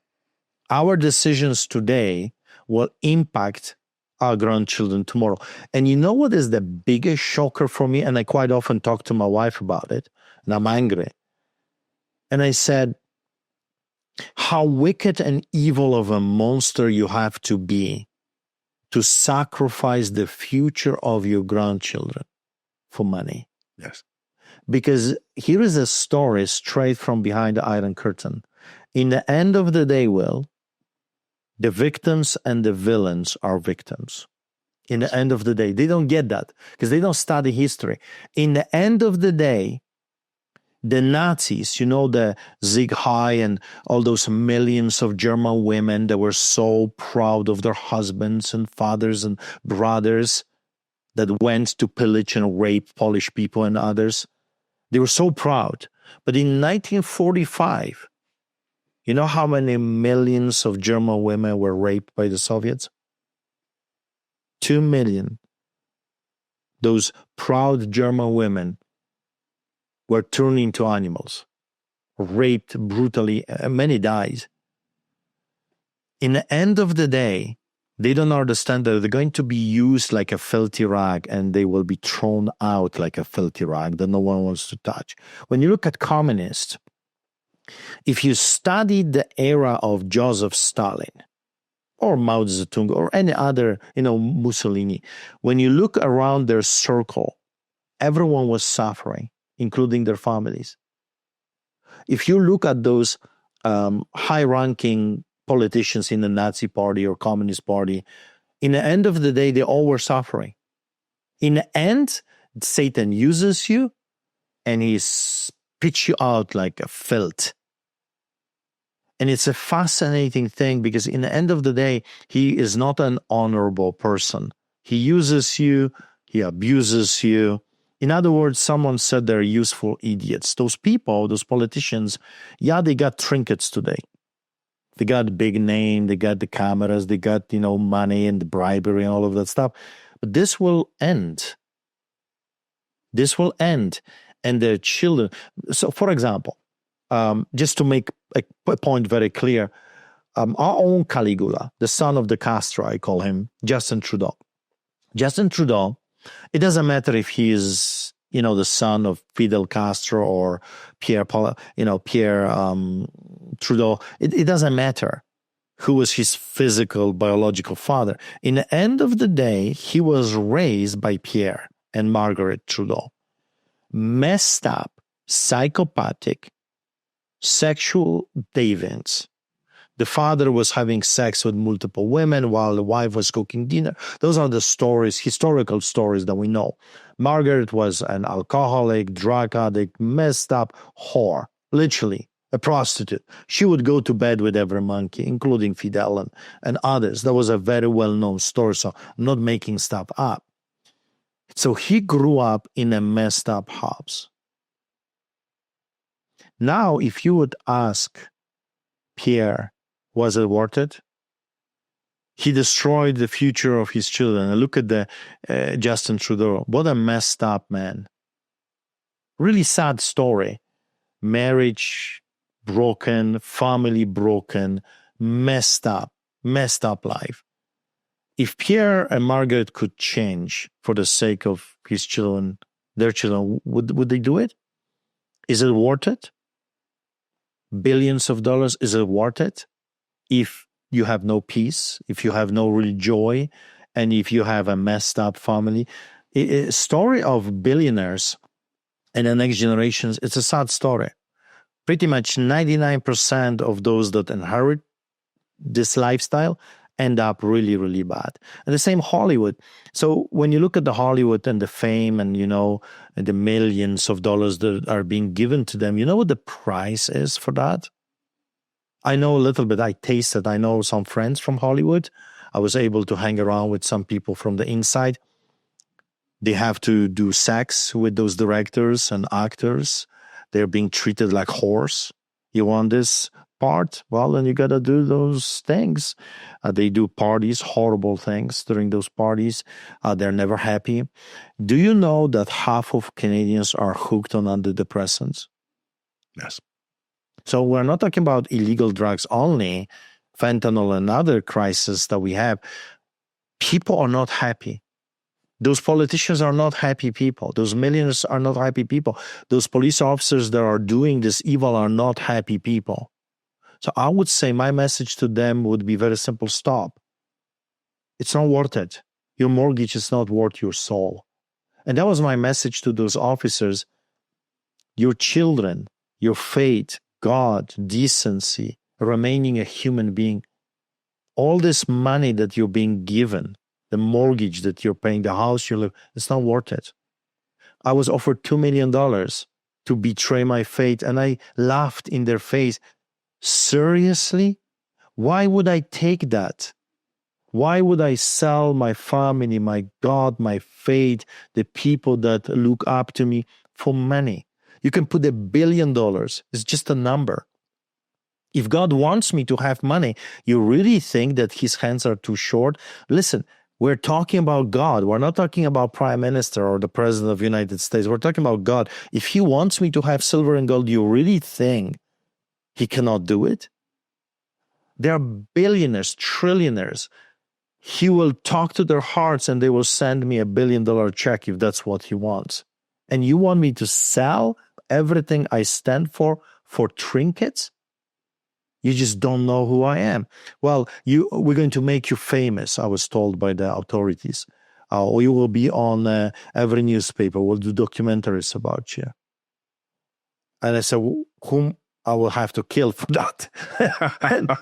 Our decisions today will impact our grandchildren tomorrow. And you know what is the biggest shocker for me? And I quite often talk to my wife about it, and I'm angry. And I said, how wicked and evil of a monster you have to be to sacrifice the future of your grandchildren for money. Yes. Because here is a story straight from behind the Iron Curtain. In the end of the day, Will, the victims and the villains are victims. In the end of the day, they don't get that because they don't study history. In the end of the day, the Nazis, the Sieg Heil and all those millions of German women that were so proud of their husbands and fathers and brothers that went to pillage and rape Polish people and others. They were so proud. But in 1945, you know how many millions of German women were raped by the Soviets? 2 million. Those proud German women were turned into animals. raped brutally, many died. In the end of the day, they don't understand that they're going to be used like a filthy rag and they will be thrown out like a filthy rag that no one wants to touch. When you look at communists, if you study the era of Joseph Stalin or Mao Zedong or any other, Mussolini, when you look around their circle, everyone was suffering, including their families. If you look at those high-ranking politicians in the Nazi party or Communist party, in the end of the day, they all were suffering. In the end, Satan uses you and he spits you out like a filth. And it's a fascinating thing because in the end of the day, he is not an honorable person. He uses you, he abuses you. In other words, someone said they're useful idiots. Those people, those politicians, they got trinkets today. They got a big name, they got the cameras, they got, money and the bribery and all of that stuff. But this will end. This will end. And their children. So, for example, just to make a point very clear, our own Caligula, the son of the Castro, I call him, Justin Trudeau. Justin Trudeau, it doesn't matter if he is, the son of Fidel Castro or Pierre Trudeau. It doesn't matter who was his physical, biological father. In the end of the day, he was raised by Pierre and Margaret Trudeau. Messed up, psychopathic, sexual deviants. The father was having sex with multiple women while the wife was cooking dinner. Those are the stories, historical stories that we know. Margaret was an alcoholic, drug addict, messed up whore, literally a prostitute. She would go to bed with every monkey, including Fidel and others. That was a very well-known story, so I'm not making stuff up. So he grew up in a messed up house. Now, if you would ask Pierre, was it worth it? He destroyed the future of his children. And look at the Justin Trudeau. What a messed up man. Really sad story. Marriage broken, family broken, messed up life. If Pierre and Margaret could change for the sake of his children, their children, would they do it? Is it worth it? Billions of dollars, is it worth it? If you have no peace, if you have no real joy, and if you have a messed up family. A story of billionaires and the next generations, it's a sad story. Pretty much 99% of those that inherit this lifestyle end up really, really bad. And the same Hollywood. So when you look at the Hollywood and the fame and, and the millions of dollars that are being given to them, you know what the price is for that? I know a little bit. I tasted. I know some friends from Hollywood. I was able to hang around with some people from the inside. They have to do sex with those directors and actors. They're being treated like whores. You want this part? Well, then you got to do those things. They do parties, horrible things during those parties. They're never happy. Do you know that half of Canadians are hooked on antidepressants? Yes. So we're not talking about illegal drugs only, fentanyl and other crises that we have. People are not happy. Those politicians are not happy people. Those millionaires are not happy people. Those police officers that are doing this evil are not happy people. So I would say my message to them would be very simple. Stop. It's not worth it. Your mortgage is not worth your soul. And that was my message to those officers. Your children, your faith, God, decency, remaining a human being, all this money that you're being given, the mortgage that you're paying, the house you live, it's not worth it. I was offered $2 million to betray my faith, and I laughed in their face. Seriously? Why would I take that? Why would I sell my family, my God, my faith, the people that look up to me for money? You can put $1 billion. It's just a number. If God wants me to have money, you really think that his hands are too short? Listen, we're talking about God. We're not talking about Prime Minister or the President of the United States. We're talking about God. If he wants me to have silver and gold, you really think he cannot do it? They are billionaires, trillionaires. He will talk to their hearts and they will send me $1 billion check if that's what he wants. And you want me to sell everything I stand for trinkets? You just don't know who I am. Well, we're going to make you famous, I was told by the authorities. Or you will be on every newspaper. We'll do documentaries about you. And I said, whom I will have to kill for that?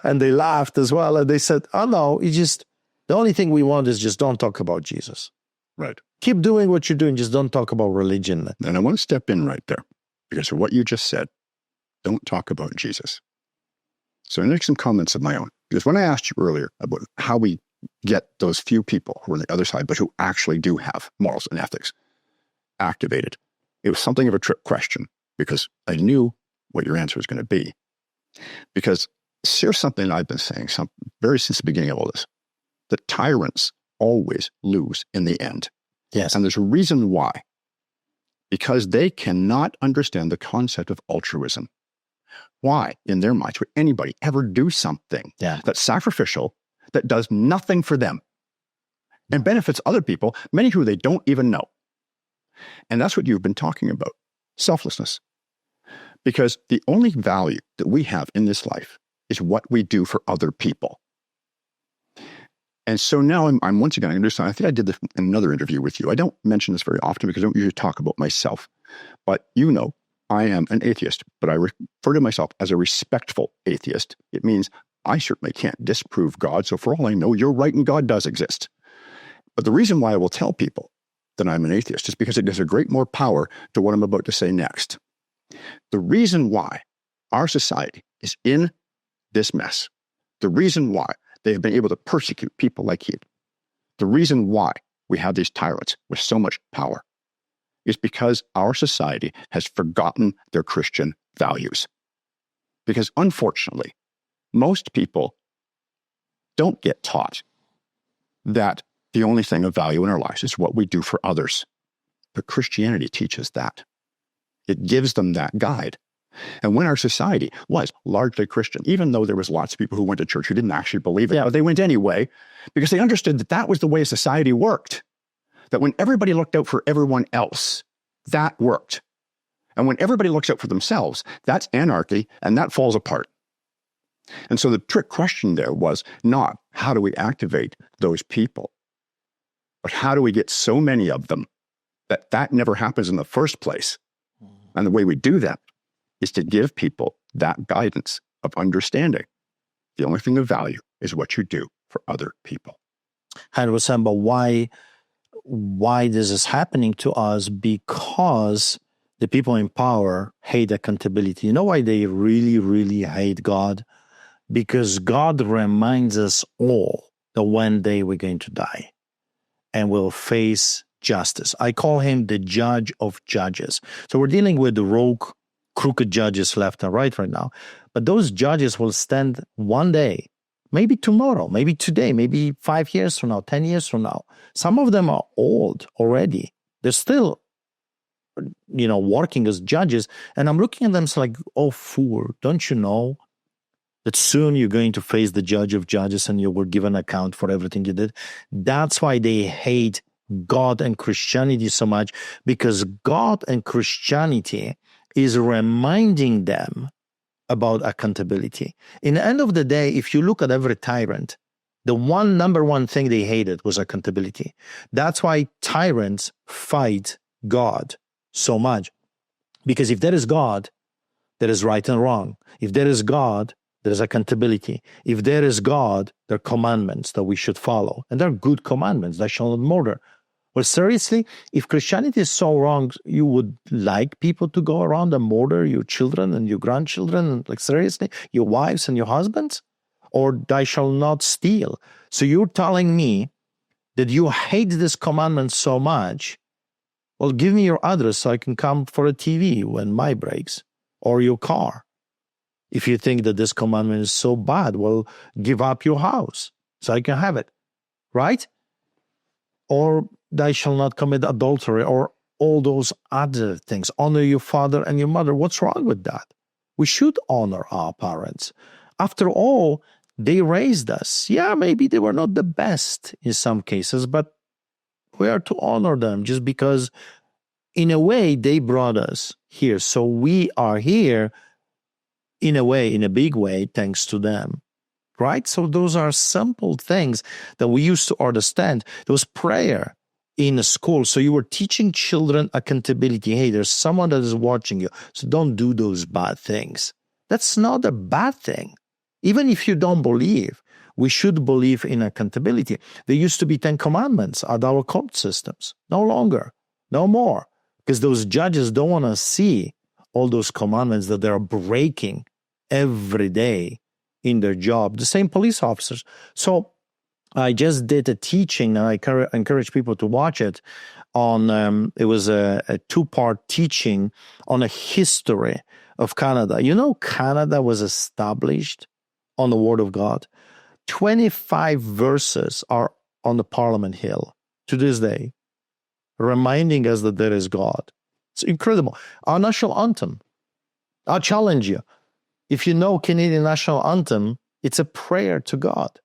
and they laughed as well. And they said, oh no, the only thing we want is just don't talk about Jesus. Right. Keep doing what you're doing. Just don't talk about religion. And I want to step in right there because of what you just said. Don't talk about Jesus. So I make some comments of my own. Because when I asked you earlier about how we get those few people who are on the other side, but who actually do have morals and ethics activated, it was something of a trick question because I knew what your answer was going to be. Because here's something I've been saying very since the beginning of all this, that tyrants always lose in the end. Yes. And there's a reason why. Because they cannot understand the concept of altruism. Why, in their minds, would anybody ever do something that's sacrificial, that does nothing for them, and benefits other people, many who they don't even know? And that's what you've been talking about, selflessness. Because the only value that we have in this life is what we do for other people. And so now I'm once again, I understand, I think I did this in another interview with you. I don't mention this very often because I don't usually talk about myself. But you know, I am an atheist, but I refer to myself as a respectful atheist. It means I certainly can't disprove God. So for all I know, you're right and God does exist. But the reason why I will tell people that I'm an atheist is because it gives a great more power to what I'm about to say next. The reason why our society is in this mess, the reason why they have been able to persecute people like you, the reason why we have these tyrants with so much power is because our society has forgotten their Christian values. Because unfortunately, most people don't get taught that the only thing of value in our lives is what we do for others. But Christianity teaches that. It gives them that guide. And when our society was largely Christian, even though there was lots of people who went to church who didn't actually believe it, but they went anyway, because they understood that that was the way society worked. That when everybody looked out for everyone else, that worked. And when everybody looks out for themselves, that's anarchy, and that falls apart. And so the trick question there was not how do we activate those people, but how do we get so many of them that that never happens in the first place? And the way we do that is to give people that guidance of understanding. The only thing of value is what you do for other people. And Wasamba, why this is happening to us? Because the people in power hate accountability. You know why they really, really hate God? Because God reminds us all that one day we're going to die and we'll face justice. I call him the judge of judges. So we're dealing with the rogue, crooked judges left and right now. But those judges will stand one day, maybe tomorrow, maybe today, maybe 5 years from now, 10 years from now. Some of them are old already. They're still, working as judges. And I'm looking at them like, oh, fool, don't you know that soon you're going to face the judge of judges and you will give an account for everything you did? That's why they hate God and Christianity so much, because God and Christianity is reminding them about accountability. In the end of the day, if you look at every tyrant, the number one thing they hated was accountability. That's why tyrants fight God so much. Because if there is God, there is right and wrong. If there is God, there is accountability. If there is God, there are commandments that we should follow. And they're good commandments. Thou shalt not murder. Well, seriously, if Christianity is so wrong, you would like people to go around and murder your children and your grandchildren? Like, seriously? Your wives and your husbands? Or thou shalt not steal. So you're telling me that you hate this commandment so much? Well, give me your address so I can come for a TV when my breaks, or your car. If you think that this commandment is so bad, well, give up your house so I can have it, right? Or thou shalt not commit adultery, or all those other things. Honor your father and your mother. What's wrong with that? We should honor our parents. After all, they raised us. Yeah, maybe they were not the best in some cases, but we are to honor them just because, in a way, they brought us here. So we are here, in a way, in a big way, thanks to them. Right? So those are simple things that we used to understand. There was prayer in a school. So you were teaching children accountability. Hey, there's someone that is watching you. So don't do those bad things. That's not a bad thing. Even if you don't believe, we should believe in accountability. There used to be 10 commandments at our court systems. No longer, no more. Because those judges don't want to see all those commandments that they're breaking every day in their job. The same police officers. So I just did a teaching, and I encourage people to watch it, on, it was a 2-part teaching on a history of Canada. You know, Canada was established on the Word of God. 25 verses are on the Parliament Hill to this day, reminding us that there is God. It's incredible. Our national anthem, I'll challenge you. If you know Canadian national anthem, it's a prayer to God.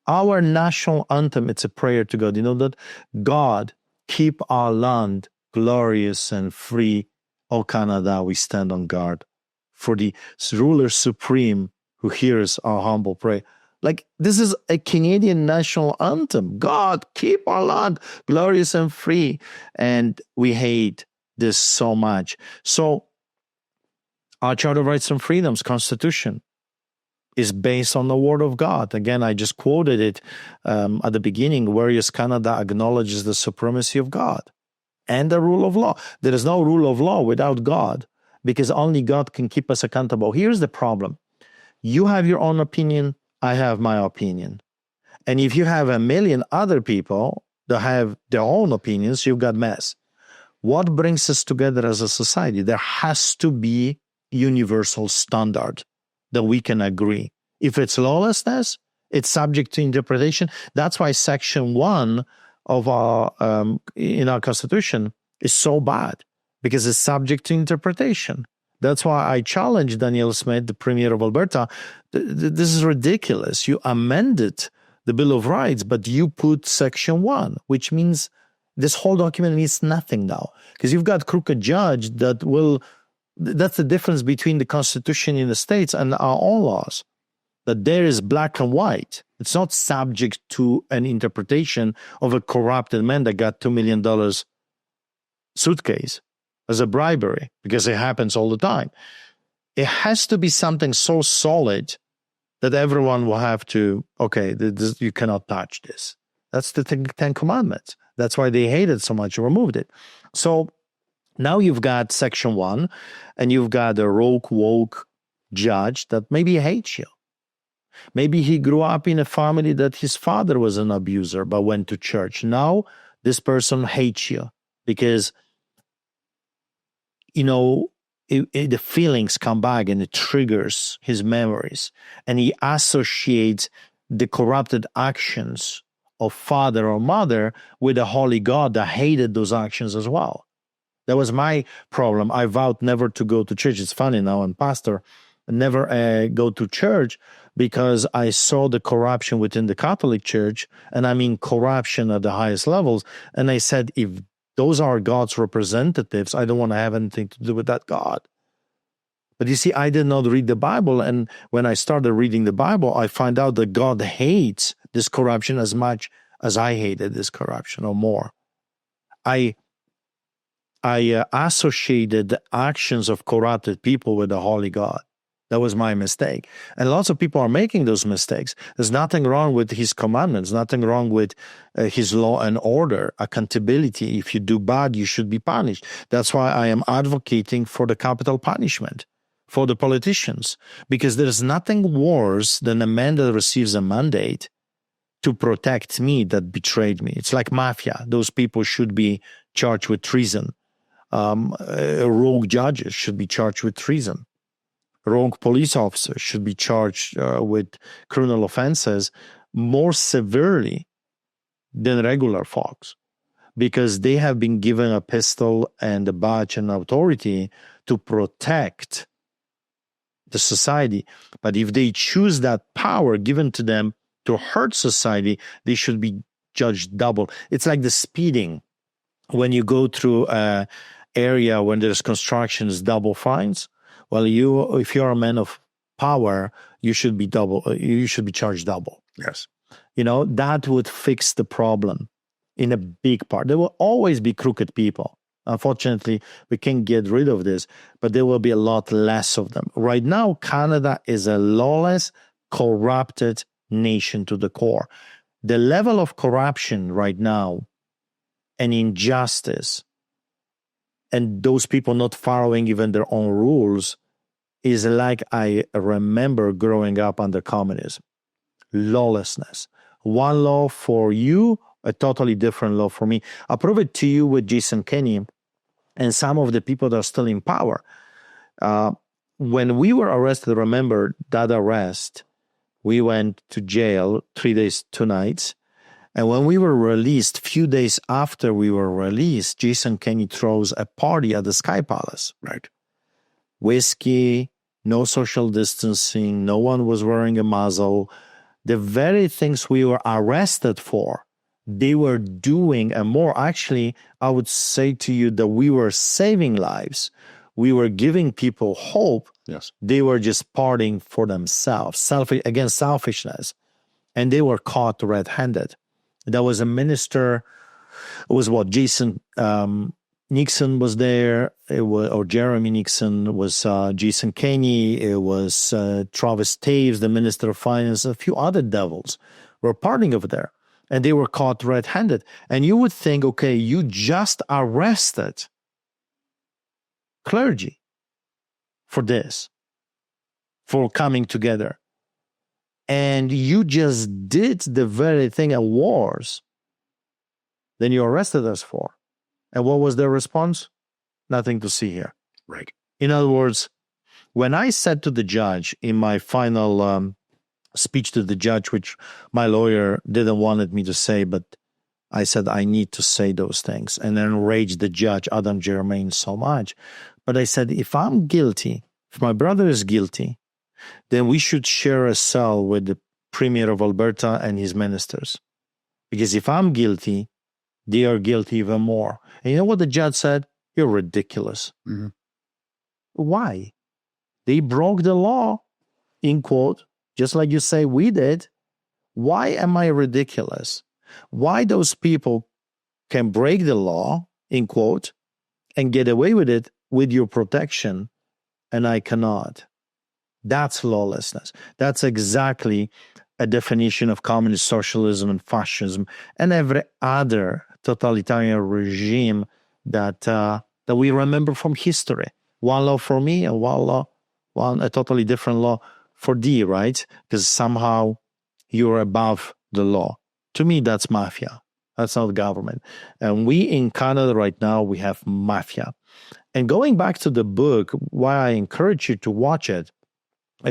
Our national anthem, it's a prayer to God. You know that? God, keep our land glorious and free. O Canada, we stand on guard for the ruler supreme who hears our humble prayer. Like, this is a Canadian national anthem. God, keep our land glorious and free. And we hate this so much. So our Charter of Rights and Freedoms, Constitution, is based on the Word of God. Again, I just quoted it at the beginning, whereas Canada acknowledges the supremacy of God and the rule of law. There is no rule of law without God, because only God can keep us accountable. Here's the problem. You have your own opinion, I have my opinion. And if you have a million other people that have their own opinions, you've got mess. What brings us together as a society? There has to be universal standard that we can agree. If it's lawlessness, it's subject to interpretation. That's why Section 1 of our in our Constitution is so bad, because it's subject to interpretation. That's why I challenged Danielle Smith, the Premier of Alberta. This is ridiculous. You amended the Bill of Rights, but you put Section 1, which means this whole document means nothing now, because you've got crooked judge that will. That's the difference between the Constitution in the States and our own laws, that there is black and white. It's not subject to an interpretation of a corrupted man that got $2 million suitcase as a bribery, because it happens all the time. It has to be something so solid that everyone will have to, okay, you cannot touch this. That's the 10 Commandments. That's why they hate it so much and removed it. So now you've got Section 1, and you've got a rogue, woke judge that maybe hates you. Maybe he grew up in a family that his father was an abuser but went to church. Now this person hates you because, you know, the feelings come back and it triggers his memories. And he associates the corrupted actions of father or mother with a holy God that hated those actions as well. That was my problem. I vowed never to go to church. It's funny now, I'm pastor, never go to church because I saw the corruption within the Catholic Church, and I mean corruption at the highest levels. And I said, if those are God's representatives, I don't want to have anything to do with that God. But you see, I did not read the Bible, and when I started reading the Bible, I find out that God hates this corruption as much as I hated this corruption, or more. I associated the actions of corrupted people with the holy God. That was my mistake. And lots of people are making those mistakes. There's nothing wrong with his commandments, nothing wrong with his law and order, accountability. If you do bad, you should be punished. That's why I am advocating for the capital punishment for the politicians, because there's nothing worse than a man that receives a mandate to protect me that betrayed me. It's like mafia. Those people should be charged with treason. Rogue judges should be charged with treason. Rogue police officers should be charged with criminal offenses more severely than regular folks, because they have been given a pistol and a badge and authority to protect the society. But if they choose that power given to them to hurt society, they should be judged double. It's like the speeding. When you go through an area when there's constructions, double fines. Well, if you're a man of power, you should be charged double. Yes. That would fix the problem in a big part. There will always be crooked people. Unfortunately, we can't get rid of this, but there will be a lot less of them. Right now, Canada is a lawless, corrupted nation to the core. The level of corruption right now and injustice and those people not following even their own rules is like I remember growing up under communism. Lawlessness. One law for you, a totally different law for me. I'll prove it to you with Jason Kenney and some of the people that are still in power. When we were arrested, remember that arrest, we went to jail 3 days, 2 nights. And when we were released, few days after we were released, Jason Kenney throws a party at the Sky Palace. Right. Whiskey, no social distancing, no one was wearing a muzzle. The very things we were arrested for, they were doing, and more. Actually, I would say to you that we were saving lives. We were giving people hope. Yes. They were just partying for themselves, selfishness. And they were caught red-handed. There was a minister, it was Jason Nixon was there, or Jeremy Nixon, was Jason Kenney, it was Travis Taves, the Minister of Finance, a few other devils were partying over there. And they were caught red-handed. And you would think, okay, you just arrested clergy for this, for coming together. And you just did the very thing at wars then you arrested us for. And what was their response? Nothing to see here. Right. In other words, when I said to the judge in my final speech to the judge, which my lawyer didn't want me to say, but I said I need to say those things, and enraged the judge, Adam Germain, so much. But I said, if I'm guilty, if my brother is guilty, then we should share a cell with the Premier of Alberta and his ministers. Because if I'm guilty, they are guilty even more. And you know what the judge said? You're ridiculous. Mm-hmm. Why? They broke the law, in quote, just like you say we did. Why am I ridiculous? Why those people can break the law, in quote, and get away with it with your protection, and I cannot? That's lawlessness. That's exactly a definition of communist socialism and fascism and every other totalitarian regime that we remember from history. One law for me and a totally different law for thee, right? Because somehow you're above the law. To me, that's mafia. That's not government. And we in Canada right now, we have mafia. And going back to the book, why I encourage you to watch it,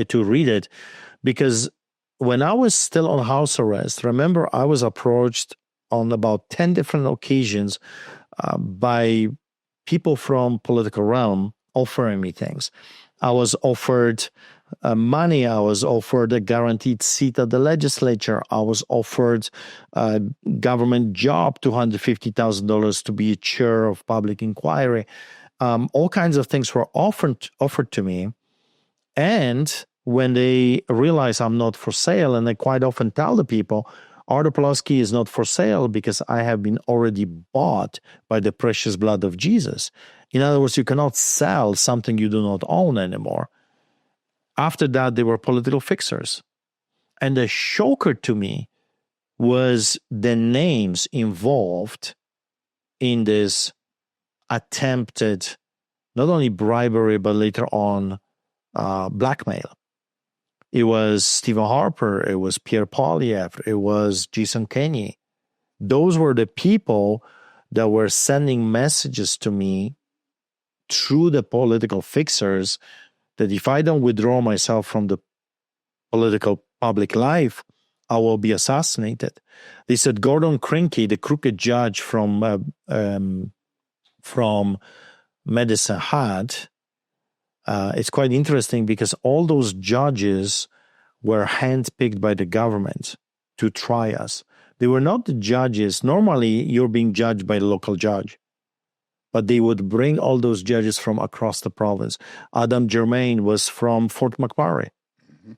to read it, because when I was still on house arrest, remember I was approached on about 10 different occasions by people from political realm offering me things. I was offered money. I was offered a guaranteed seat at the legislature. I was offered a government job, $250,000 to be a chair of public inquiry. All kinds of things were offered to me. And when they realize I'm not for sale, and I quite often tell the people, Artur Pawlowski is not for sale because I have been already bought by the precious blood of Jesus. In other words, you cannot sell something you do not own anymore. After that, they were political fixers. And the shocker to me was the names involved in this attempted, not only bribery, but later on blackmail. It was Stephen Harper, it was Pierre Poilievre, it was Jason Kenney. Those were the people that were sending messages to me through the political fixers that if I don't withdraw myself from the political public life, I will be assassinated. They said Gordon Krinky, the crooked judge from Medicine Hat, it's quite interesting because all those judges were handpicked by the government to try us. They were not the judges. Normally, you're being judged by the local judge, but they would bring all those judges from across the province. Adam Germain was from Fort McMurray.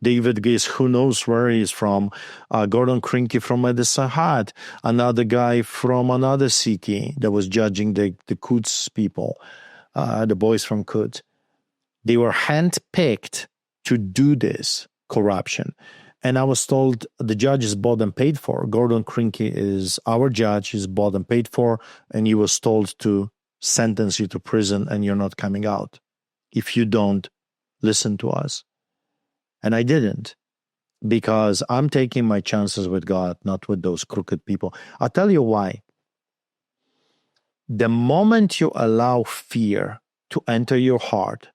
David Gase, who knows where he is from. Gordon Krinke from Medicine Hat. Another guy from another city that was judging the Coutts people, the boys from Coutts. They were handpicked to do this corruption. And I was told the judge is bought and paid for. Gordon Krinke is our judge, he's bought and paid for, and he was told to sentence you to prison and you're not coming out if you don't listen to us. And I didn't, because I'm taking my chances with God, not with those crooked people. I'll tell you why. The moment you allow fear to enter your heart,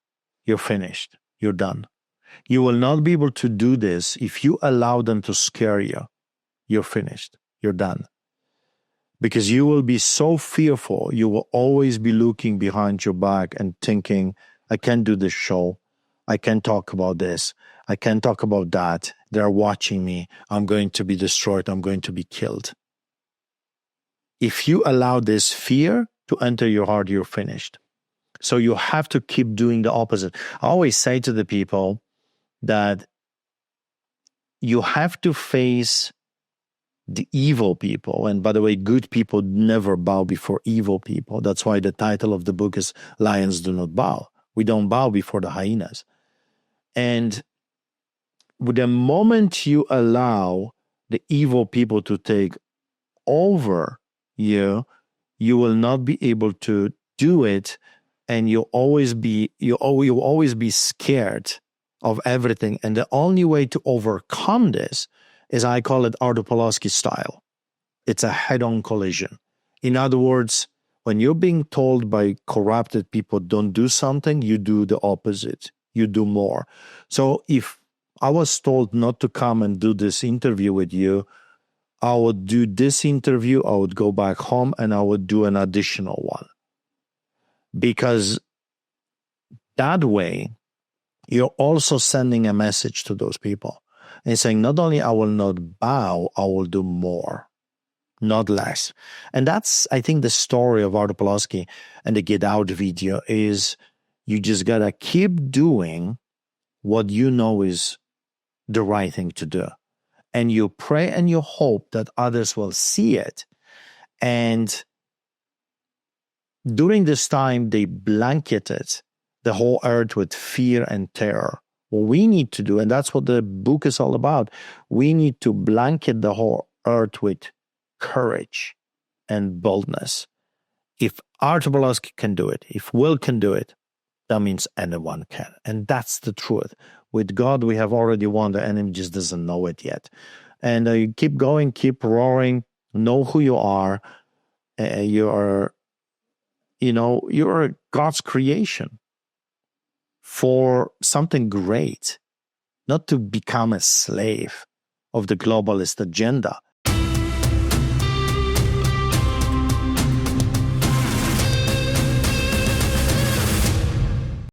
you're finished. You're done. You will not be able to do this if you allow them to scare you. You're finished. You're done. Because you will be so fearful, you will always be looking behind your back and thinking, I can't do this show. I can't talk about this. I can't talk about that. They're watching me. I'm going to be destroyed. I'm going to be killed. If you allow this fear to enter your heart, you're finished. So you have to keep doing the opposite. I always say to the people that you have to face the evil people. And by the way, good people never bow before evil people. That's why the title of the book is Lions Do Not Bow. We don't bow before the hyenas. And the moment you allow the evil people to take over you, you will not be able to do it, and you'll always be scared of everything. And the only way to overcome this is, I call it Artur Pawlowski style. It's a head-on collision. In other words, when you're being told by corrupted people, don't do something, you do the opposite. You do more. So if I was told not to come and do this interview with you, I would do this interview, I would go back home, and I would do an additional one. Because that way, you're also sending a message to those people and saying, not only I will not bow, I will do more, not less. And that's, I think, the story of Artur Pawlowski and the Get Out video is you just got to keep doing what you know is the right thing to do. And you pray and you hope that others will see it. And during this time, they blanketed the whole earth with fear and terror. What we need to do, and that's what the book is all about, we need to blanket the whole earth with courage and boldness. If Artur Pawlowski can do it, if Will can do it, that means anyone can. And that's the truth. With God, we have already won. The enemy just doesn't know it yet. And you keep going, keep roaring, know who you are. You're God's creation for something great, not to become a slave of the globalist agenda.